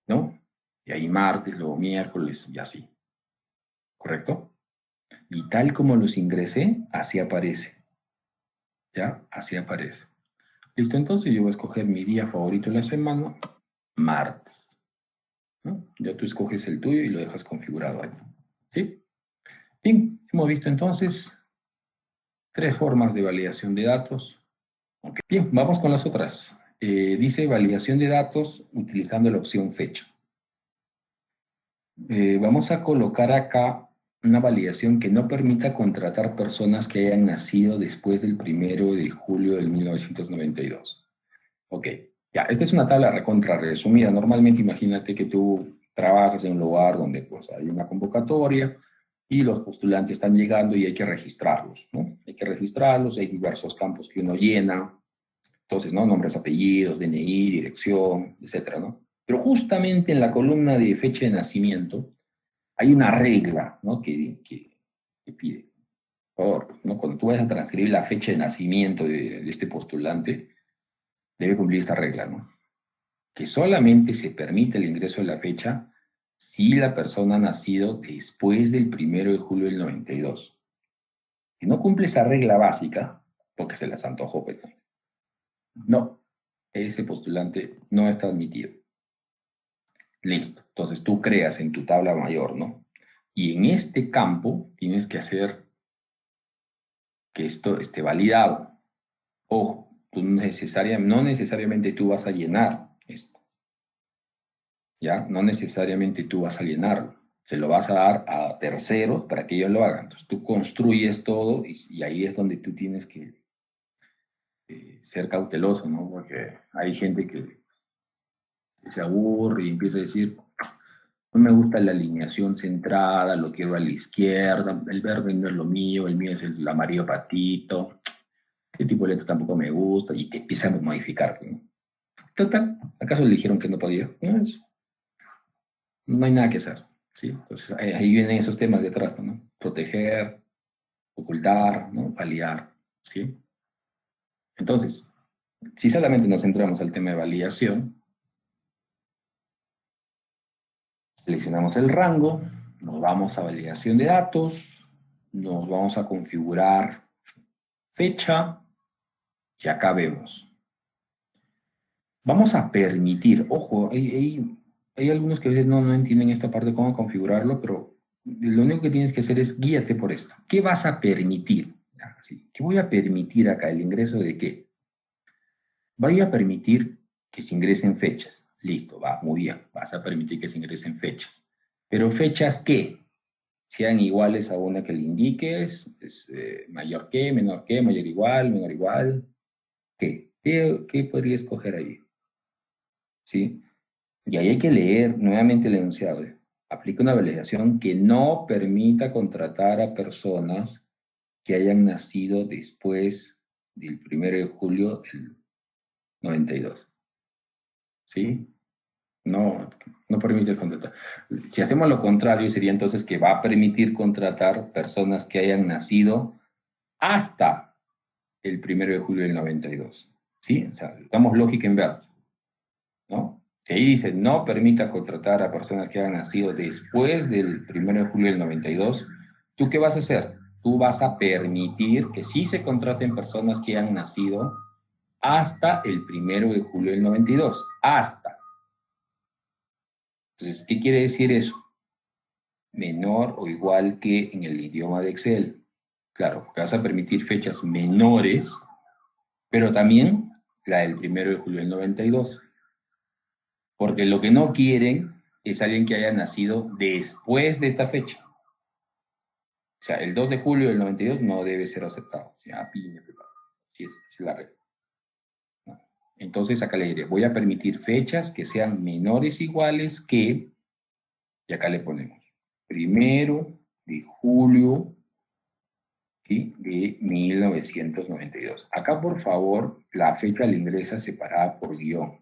¿no? Y ahí martes, luego miércoles y así. ¿Correcto? Y tal como los ingresé, así aparece. ¿Ya? Así aparece. Listo, entonces yo voy a escoger mi día favorito de la semana, martes. ¿No? Ya tú escoges el tuyo y lo dejas configurado ahí. ¿Sí? Bien, hemos visto entonces 3 formas de validación de datos. Okay. Bien, vamos con las otras. Dice validación de datos utilizando la opción fecha. Vamos a colocar acá una validación que no permita contratar personas que hayan nacido después del 1 de julio de 1992. Ok, ya, esta es una tabla recontra resumida. Normalmente imagínate que tú trabajas en un lugar donde pues hay una convocatoria y los postulantes están llegando y hay que registrarlos, ¿no? Hay que registrarlos, hay diversos campos que uno llena, Entonces, ¿no? Nombres, apellidos, DNI, dirección, etcétera, ¿no? Pero justamente en la columna de fecha de nacimiento hay una regla, ¿no? Que pide. Por favor, ¿no? Cuando tú vayas a transcribir la fecha de nacimiento de este postulante, debe cumplir esta regla, ¿no? Que solamente se permite el ingreso de la fecha si la persona ha nacido después del 1 de julio del 92. Si no cumple esa regla básica, porque se las antojó, pues, no, ese postulante no está admitido. Listo. Entonces tú creas en tu tabla mayor, ¿no? Y en este campo tienes que hacer que esto esté validado. Ojo, no necesariamente tú vas a llenar esto, ¿ya? No necesariamente tú vas a llenarlo. Se lo vas a dar a terceros para que ellos lo hagan. Entonces tú construyes todo y ahí es donde tú tienes que ser cauteloso, ¿no? Porque hay gente que se aburre y empieza a decir, no me gusta la alineación centrada, lo quiero a la izquierda, el verde no es lo mío, el mío es el amarillo patito, este tipo de letras tampoco me gusta, y te empiezan a modificar, ¿no? Total, ¿acaso le dijeron que no podía? No, no hay nada que hacer, ¿sí? Entonces ahí vienen esos temas detrás, ¿no? Proteger, ocultar, ¿no? Validar, ¿sí? Entonces, si solamente nos centramos al tema de validación, seleccionamos el rango, nos vamos a validación de datos, nos vamos a configurar fecha, y acá vemos. Vamos a permitir, ojo, hay algunos que a veces no entienden esta parte, cómo configurarlo, pero lo único que tienes que hacer es guíate por esto. ¿Qué vas a permitir? Así, ¿qué voy a permitir acá? ¿El ingreso de qué? Voy a permitir que se ingresen fechas. Listo, va, muy bien. Vas a permitir que se ingresen fechas. Pero fechas que sean iguales a una que le indiques, mayor que, mayor igual, menor igual. ¿Qué podría escoger ahí? ¿Sí? Y ahí hay que leer nuevamente el enunciado. Aplica una validación que no permita contratar a personas que hayan nacido después del 1 de julio del 92. ¿Sí? No, no permite contratar. Si hacemos lo contrario, sería entonces que va a permitir contratar personas que hayan nacido hasta el 1 de julio del 92. ¿Sí? O sea, damos lógica inversa, ¿no? Si ahí dice, no permita contratar a personas que hayan nacido después del 1 de julio del 92, ¿tú qué vas a hacer? Tú vas a permitir que sí se contraten personas que hayan nacido hasta el 1 de julio del 92. Hasta. Entonces, ¿qué quiere decir eso? Menor o igual que en el idioma de Excel. Claro, porque vas a permitir fechas menores, pero también la del 1 de julio del 92. Porque lo que no quieren es alguien que haya nacido después de esta fecha. O sea, el 2 de julio del 92 no debe ser aceptado. Ya, así es la regla. ¿No? Entonces, acá le diré, voy a permitir fechas que sean menores o iguales que, y acá le ponemos, 1 de julio, ¿sí? De 1992. Acá, por favor, la fecha la ingresa separada por guión.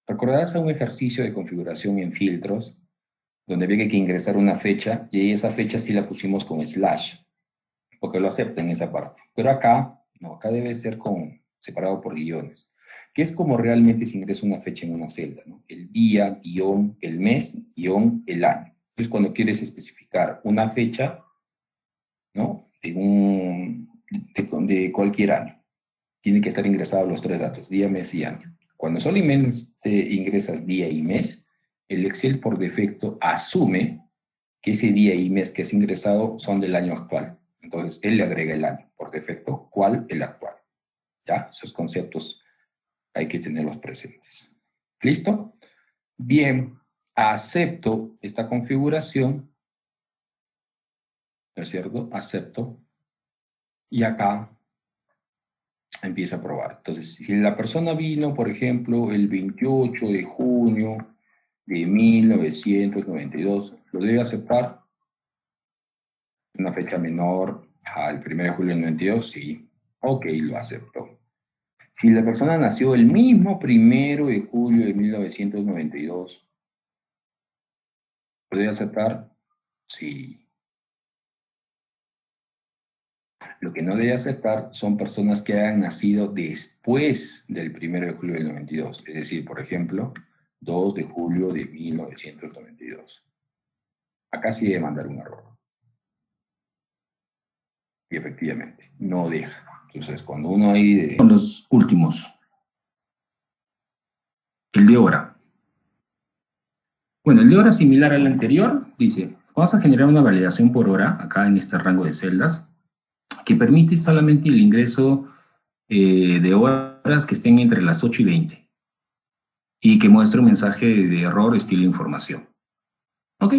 Recordarás a un ejercicio de configuración en filtros donde había que ingresar una fecha, y esa fecha sí la pusimos con slash, porque lo acepta en esa parte. Pero acá, no, acá debe ser separado por guiones, que es como realmente se ingresa una fecha en una celda, ¿no? El día, guión, el mes, guión, el año. Entonces, cuando quieres especificar una fecha, ¿no? De cualquier año, tiene que estar ingresados los tres datos, día, mes y año. Cuando solamente ingresas día y mes, el Excel por defecto asume que ese día y mes que has ingresado son del año actual. Entonces, él le agrega el año por defecto. ¿Cuál? El actual. ¿Ya? Esos conceptos hay que tenerlos presentes. ¿Listo? Bien, acepto esta configuración, ¿no es cierto? Acepto. Y acá empieza a probar. Entonces, si la persona vino, por ejemplo, el 28 de junio de 1992, ¿lo debe aceptar? Una fecha menor al 1 de julio del 92, sí. Ok, lo acepto. Si la persona nació el mismo 1 de julio de 1992, ¿puede aceptar? Sí. Lo que no debe aceptar son personas que hayan nacido después del 1 de julio del 92, es decir, por ejemplo, 2 de julio de 1992. Acá sí debe mandar un error. Y efectivamente, no deja. Entonces, cuando uno ahí... Son los últimos. El de hora. Bueno, el de hora similar al anterior, dice, vamos a generar una validación por hora, acá en este rango de celdas, que permite solamente el ingreso de horas que estén entre las 8 y 20 y que muestre un mensaje de error estilo información. ¿Ok?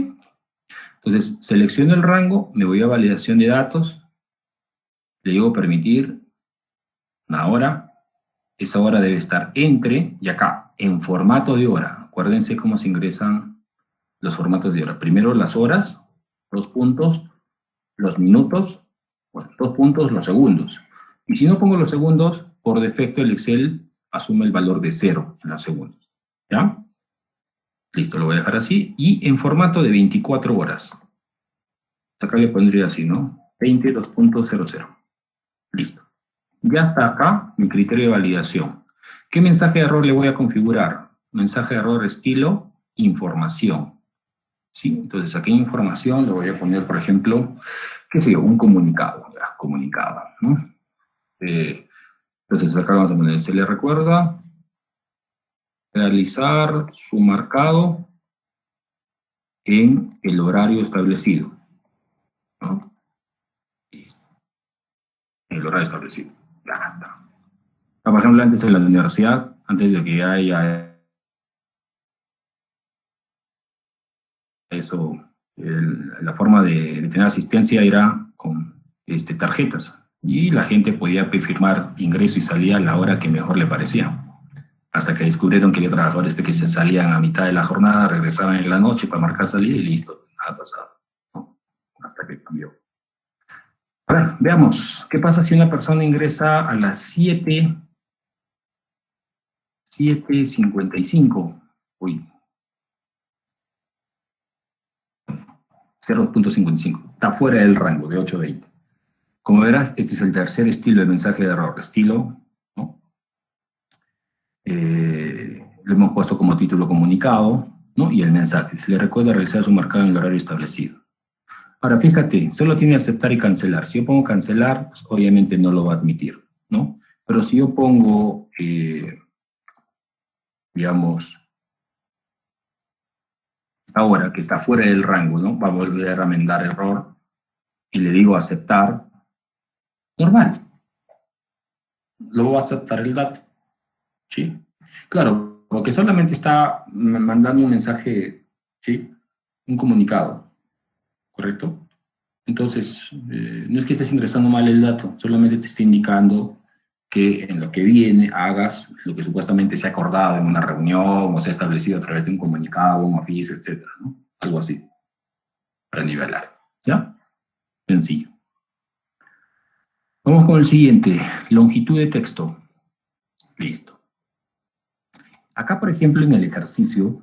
Entonces, selecciono el rango, me voy a validación de datos, le digo permitir una hora, esa hora debe estar entre, y acá, en formato de hora. Acuérdense cómo se ingresan los formatos de hora. Primero las horas, 2 puntos, los minutos, bueno, 2 puntos, los segundos. Y si no pongo los segundos, por defecto el Excel asume el valor de 0 en los segundos. ¿Ya? Listo, lo voy a dejar así. Y en formato de 24 horas. Acá le pondría así, ¿no? 22.00. Listo. Ya está acá mi criterio de validación. ¿Qué mensaje de error le voy a configurar? Mensaje de error estilo información. ¿Sí? Entonces aquí en información le voy a poner, por ejemplo, qué sé yo, un comunicado. Ya, comunicado, ¿no? Entonces acá vamos a poner, se le recuerda realizar su marcado en el horario establecido, ¿no? En el horario establecido. Ya está. Por ejemplo, antes en la universidad, antes de que haya eso, la forma de tener asistencia era con tarjetas. Y la gente podía firmar ingreso y salía a la hora que mejor le parecía. Hasta que descubrieron que había trabajadores que se salían a mitad de la jornada, regresaban en la noche para marcar salida y listo, nada pasado, ¿no? Hasta que cambió. A ver, veamos, ¿qué pasa si una persona ingresa a las 7:55? Uy, 0.55, está fuera del rango de 8 a 20. Como verás, este es el tercer estilo de mensaje de error, estilo, ¿no? Lo hemos puesto como título comunicado, ¿no? Y el mensaje, se le recuerda realizar su marcado en el horario establecido. Ahora, fíjate, solo tiene aceptar y cancelar. Si yo pongo cancelar, pues obviamente no lo va a admitir, ¿no? Pero si yo pongo, digamos, ahora que está fuera del rango, ¿no? Va a volver a mandar error y le digo aceptar, normal, luego va a aceptar el dato, ¿sí? Claro, porque solamente está mandando un mensaje, ¿sí? Un comunicado, ¿correcto? Entonces, no es que estés ingresando mal el dato, solamente te está indicando que en lo que viene hagas lo que supuestamente se ha acordado en una reunión o se ha establecido a través de un comunicado, un oficio, etcétera, ¿no? Algo así, para nivelar, ¿ya? Sencillo. Vamos con el siguiente, longitud de texto. Listo. Acá, por ejemplo, en el ejercicio,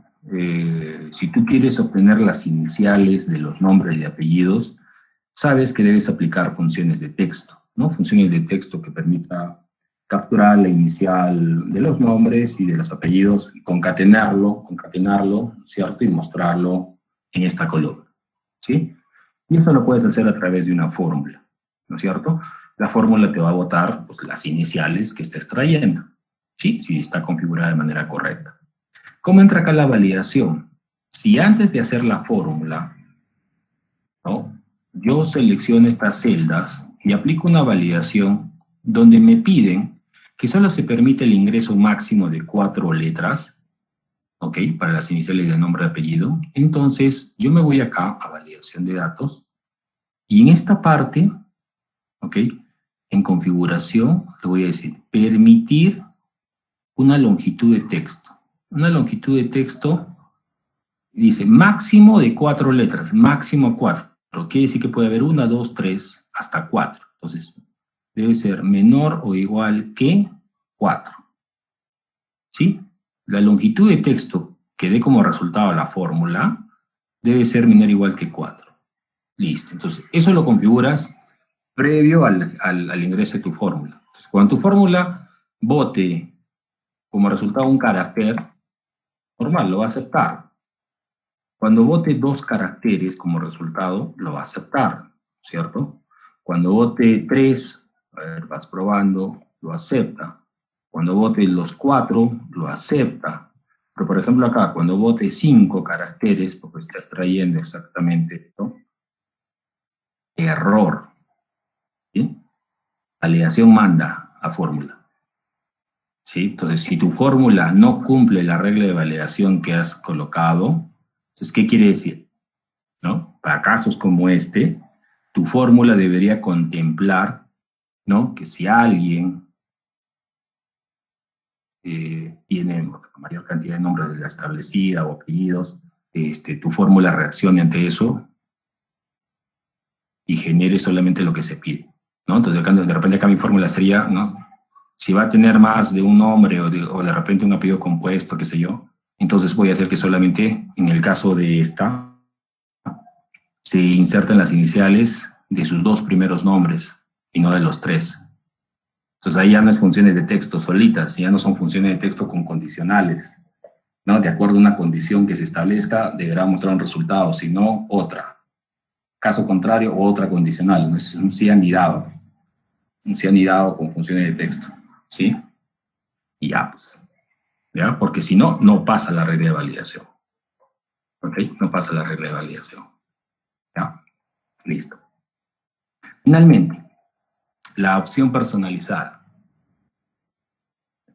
si tú quieres obtener las iniciales de los nombres y apellidos, sabes que debes aplicar funciones de texto, ¿no? Funciones de texto que permita capturar la inicial de los nombres y de los apellidos, concatenarlo, ¿cierto? Y mostrarlo en esta columna, ¿sí? Y eso lo puedes hacer a través de una fórmula, ¿no es cierto? La fórmula te va a botar pues, las iniciales que estés trayendo, ¿sí? Si está configurada de manera correcta. ¿Cómo entra acá la validación? Si antes de hacer la fórmula, ¿no? Yo selecciono estas celdas y aplico una validación donde me piden que solo se permite el ingreso máximo de 4 letras, ¿ok? Para las iniciales de nombre y apellido. Entonces, yo me voy acá a validación de datos y en esta parte, ¿ok? En configuración, le voy a decir permitir una longitud de texto. Una longitud de texto dice máximo de 4 letras, máximo 4. Quiere decir que puede haber 1, 2, 3, hasta 4. Entonces, debe ser menor o igual que 4. ¿Sí? La longitud de texto que dé como resultado la fórmula debe ser menor o igual que 4. Listo. Entonces, eso lo configuras previo al ingreso de tu fórmula. Entonces, cuando tu fórmula bote como resultado un carácter, normal, lo va a aceptar. Cuando bote 2 caracteres como resultado, lo va a aceptar, ¿cierto? Cuando bote 3, a ver, vas probando, lo acepta. Cuando bote los 4, lo acepta. Pero, por ejemplo, acá, cuando bote 5 caracteres, porque está extrayendo exactamente esto, error. ¿Sí? Validación manda a fórmula. ¿Sí? Entonces, si tu fórmula no cumple la regla de validación que has colocado, entonces, ¿qué quiere decir? ¿No? Para casos como este, tu fórmula debería contemplar, ¿no?, que si alguien tiene mayor cantidad de nombres de la establecida o apellidos, tu fórmula reaccione ante eso y genere solamente lo que se pide, ¿no? Entonces, de repente acá mi fórmula sería, ¿no?, si va a tener más de un nombre o de repente un apellido compuesto, qué sé yo, entonces voy a hacer que solamente, en el caso de esta, se inserten las iniciales de sus 2 primeros nombres y no de los 3. Entonces ahí ya no es funciones de texto solitas, ya no son funciones de texto con condicionales, ¿no? De acuerdo a una condición que se establezca, deberá mostrar un resultado, si no, otra. Caso contrario, otra condicional, ¿no? Es un sí anidado con funciones de texto, ¿sí? Y ya, pues, ¿ya? Porque si no, no pasa la regla de validación, ¿ok? No pasa la regla de validación, ¿ya? Listo. Finalmente, la opción personalizada.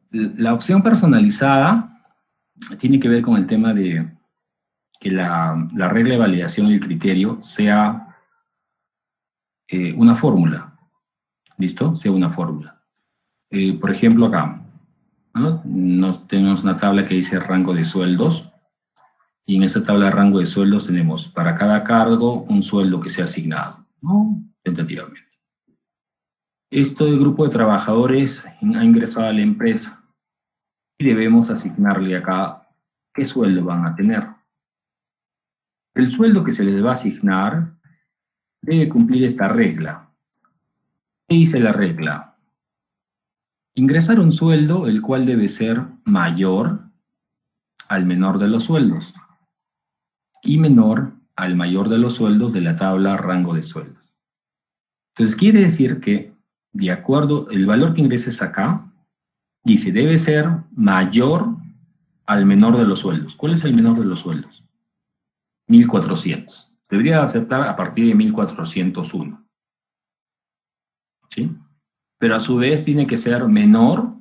La opción personalizada tiene que ver con el tema de que la regla de validación y el criterio sea una fórmula, ¿listo? Sea una fórmula. Por ejemplo, acá, ¿no?, tenemos una tabla que dice rango de sueldos, y en esa tabla de rango de sueldos tenemos para cada cargo un sueldo que sea asignado, ¿no?, tentativamente. Este grupo de trabajadores ha ingresado a la empresa y debemos asignarle acá qué sueldo van a tener. El sueldo que se les va a asignar debe cumplir esta regla. ¿Qué dice la regla? Ingresar un sueldo el cual debe ser mayor al menor de los sueldos y menor al mayor de los sueldos de la tabla rango de sueldos. Entonces quiere decir que, de acuerdo, el valor que ingreses acá, dice, debe ser mayor al menor de los sueldos. ¿Cuál es el menor de los sueldos? 1.400. Debería aceptar a partir de 1.401. ¿Sí? Pero a su vez tiene que ser menor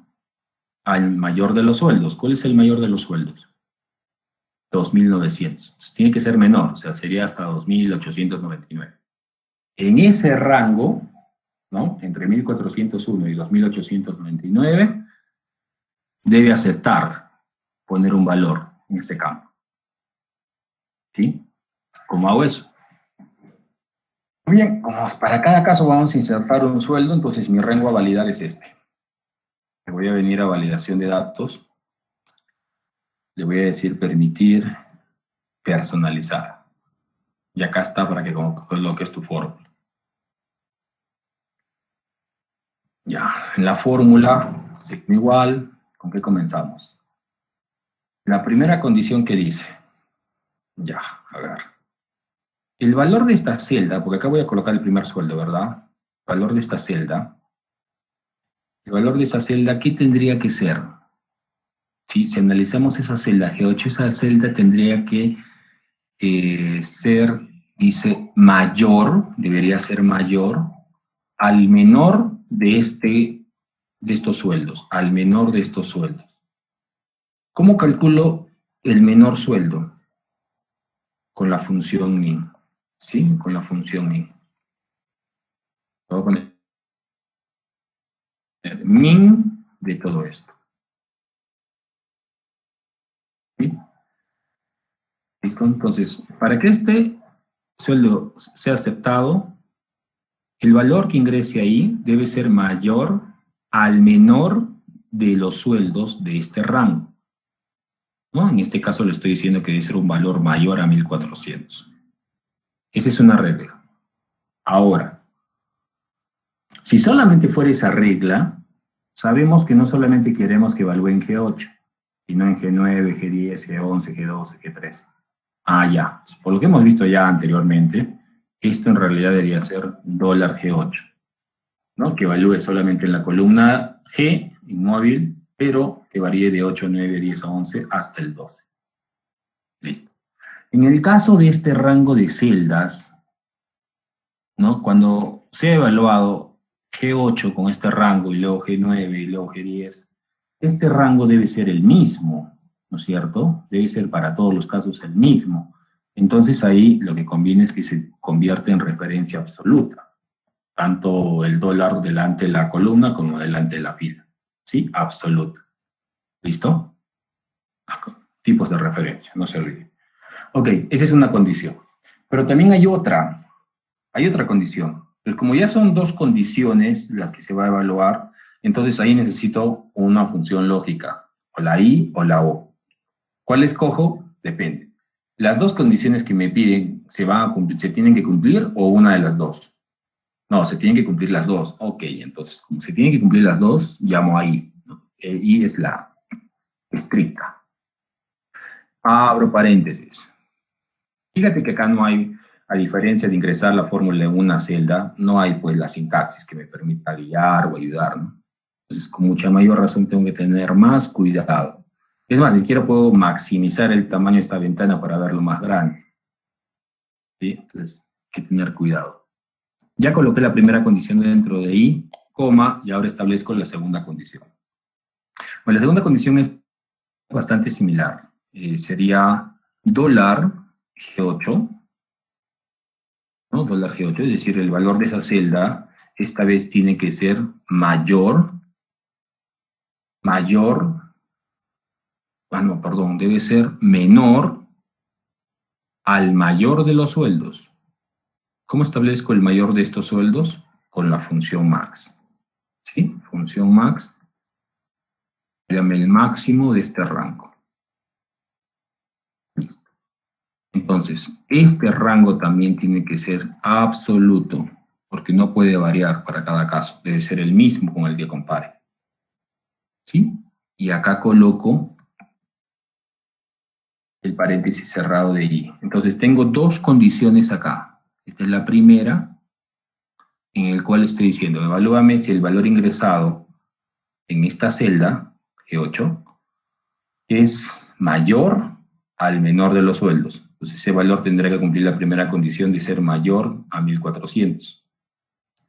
al mayor de los sueldos. ¿Cuál es el mayor de los sueldos? 2.900. Entonces tiene que ser menor, o sea, sería hasta 2.899. En ese rango, ¿no?, entre 1.401 y 2.899, debe aceptar poner un valor en este campo. ¿Sí? ¿Cómo hago eso? Muy bien, como para cada caso vamos a insertar un sueldo, entonces mi rango a validar es este. Le voy a venir a validación de datos. Le voy a decir permitir personalizada. Y acá está para que coloques tu fórmula. Ya, en la fórmula, signo igual, ¿con qué comenzamos? La primera condición que dice, ya, a ver. El valor de esta celda, porque acá voy a colocar el primer sueldo, ¿verdad? Valor de esta celda. El valor de esa celda, ¿qué tendría que ser? Si analizamos esa celda G8, esa celda tendría que ser, dice, mayor, debería ser mayor al menor de estos sueldos, al menor de estos sueldos. ¿Cómo calculo el menor sueldo? Con la función min, ¿sí? Con la función min. Voy a poner min de todo esto. ¿Sí? ¿Listo? Entonces, para que este sueldo sea aceptado, el valor que ingrese ahí debe ser mayor al menor de los sueldos de este rango, ¿no? En este caso le estoy diciendo que debe ser un valor mayor a 1.400. Esa es una regla. Ahora, si solamente fuera esa regla, sabemos que no solamente queremos que evalúe en G8, sino en G9, G10, G11, G12, G13. Ah, ya. Por lo que hemos visto ya anteriormente, esto en realidad debería ser $G8, ¿no? Que evalúe solamente en la columna G, inmóvil, pero que varíe de 8, 9, 10 a 11 hasta el 12. Listo. En el caso de este rango de celdas, ¿no? Cuando se ha evaluado G8 con este rango y luego G9 y luego G10, este rango debe ser el mismo, ¿no es cierto? Debe ser para todos los casos el mismo. Entonces ahí lo que conviene es que se convierta en referencia absoluta, tanto el dólar delante de la columna como delante de la fila, ¿sí? Absoluta. ¿Listo? Tipos de referencia, no se olviden. Ok, esa es una condición. Pero también hay otra condición. Entonces, como ya son dos condiciones las que se va a evaluar, entonces ahí necesito una función lógica, o la I o la O. ¿Cuál escojo? Depende. Las dos condiciones que me piden, ¿se tienen que cumplir o una de las dos? No, se tienen que cumplir las dos. Ok, entonces, como se tienen que cumplir las dos, llamo a I, ¿no? I es la estricta. Abro paréntesis. Fíjate que acá no hay, a diferencia de ingresar la fórmula en una celda, no hay pues la sintaxis que me permita guiar o ayudar, ¿no? Entonces, con mucha mayor razón tengo que tener más cuidado. Es más, ni siquiera puedo maximizar el tamaño de esta ventana para verlo más grande, ¿sí? Entonces, hay que tener cuidado. Ya coloqué la primera condición dentro de I, coma, y ahora establezco la segunda condición. Bueno, la segunda condición es bastante similar. Sería dólar G8, ¿no? Dólar G8, es decir, el valor de esa celda esta vez tiene que ser mayor, debe ser menor al mayor de los sueldos. ¿Cómo establezco el mayor de estos sueldos? Con la función max. ¿Sí? Función max, llame el máximo de este rango. Listo. Entonces, este rango también tiene que ser absoluto, porque no puede variar para cada caso, debe ser el mismo con el que compare. ¿Sí? Y acá coloco el paréntesis cerrado de I. Entonces tengo dos condiciones acá. Esta es la primera, en el cual estoy diciendo, evalúame si el valor ingresado en esta celda, G8, es mayor al menor de los sueldos. Entonces ese valor tendrá que cumplir la primera condición de ser mayor a 1.400.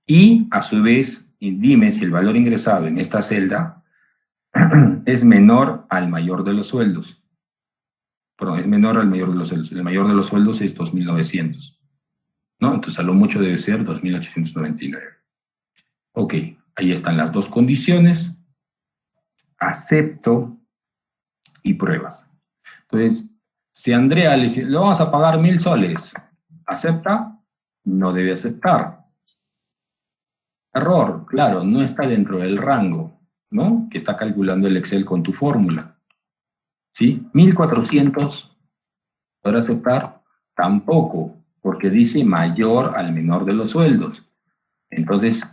Y a su vez, dime si el valor ingresado en esta celda es menor al mayor de los sueldos. Perdón, es menor al mayor de los sueldos. El mayor de los sueldos es 2.900, ¿no? Entonces a lo mucho debe ser 2.899. Ok, ahí están las dos condiciones. Acepto y pruebas. Entonces, si a Andrea le dice, le vamos a pagar 1.000 soles, ¿acepta? No debe aceptar. Error, claro, no está dentro del rango, ¿no? Que está calculando el Excel con tu fórmula. ¿Sí? 1.400, ¿podrá aceptar? Tampoco, porque dice mayor al menor de los sueldos. Entonces,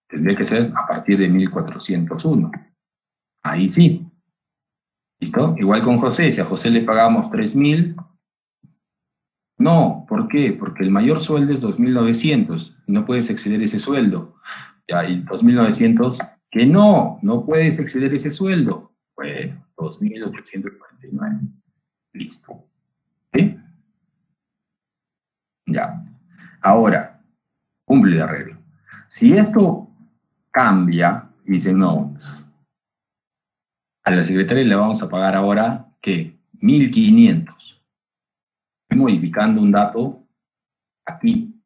tendría que ser a partir de 1.401. Ahí sí. ¿Listo? Igual con José, si a José le pagamos 3.000, no, ¿por qué? Porque el mayor sueldo es 2.900, no puedes exceder ese sueldo. Ya, y 2.900, que no puedes exceder ese sueldo. Bueno, 2.849. Listo. ¿Sí? Ya. Ahora, cumple la regla. Si esto cambia, dicen, no, a la secretaria le vamos a pagar ahora, ¿qué? 1.500. Estoy modificando un dato aquí,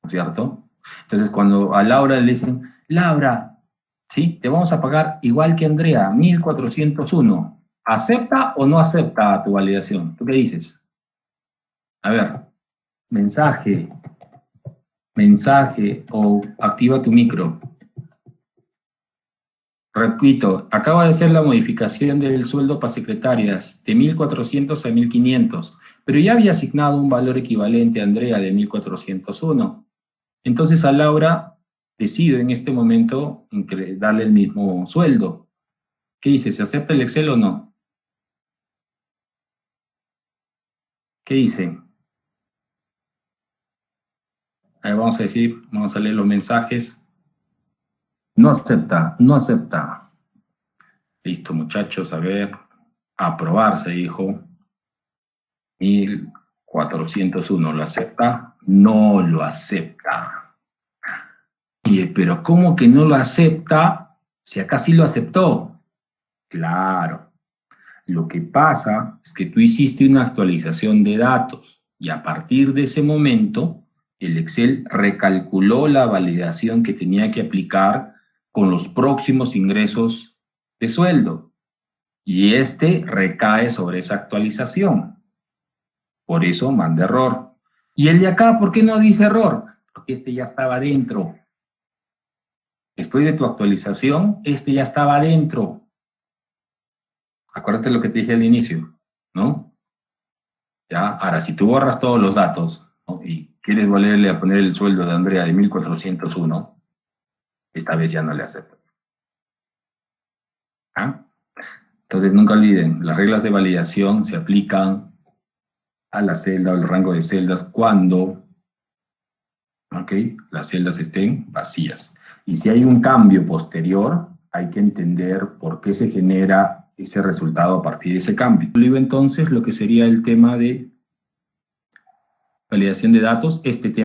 ¿no es cierto? Entonces, cuando a Laura le dicen, Laura, ¿sí? Te vamos a pagar igual que Andrea, 1.401. ¿Acepta o no acepta tu validación? ¿Tú qué dices? A ver, mensaje, o activa tu micro. Repito, acaba de ser la modificación del sueldo para secretarias de 1.400 a 1.500, pero ya había asignado un valor equivalente a Andrea de 1.401. Entonces a Laura decido en este momento darle el mismo sueldo. ¿Qué dice? ¿Se acepta el Excel o no? ¿Qué dice? Ahí vamos a decir, vamos a leer los mensajes. No acepta, no acepta. Listo, muchachos, a ver. Aprobar, se dijo. 1.401, ¿lo acepta? No lo acepta. Pero ¿cómo que no lo acepta si acá sí lo aceptó? Claro. Lo que pasa es que tú hiciste una actualización de datos y a partir de ese momento el Excel recalculó la validación que tenía que aplicar con los próximos ingresos de sueldo y este recae sobre esa actualización. Por eso manda error. Y el de acá, ¿por qué no dice error? Porque este ya estaba dentro. Después de tu actualización, este ya estaba dentro. Acuérdate lo que te dije al inicio, ¿no? ¿Ya? Ahora, si tú borras todos los datos, ¿no? Y quieres volverle a poner el sueldo de Andrea de 1.401, esta vez ya no le acepto. ¿Ah? Entonces, nunca olviden, las reglas de validación se aplican a la celda o el rango de celdas cuando, ¿ok?, las celdas estén vacías. Y si hay un cambio posterior, hay que entender por qué se genera ese resultado a partir de ese cambio. Entonces, lo que sería el tema de validación de datos, este tema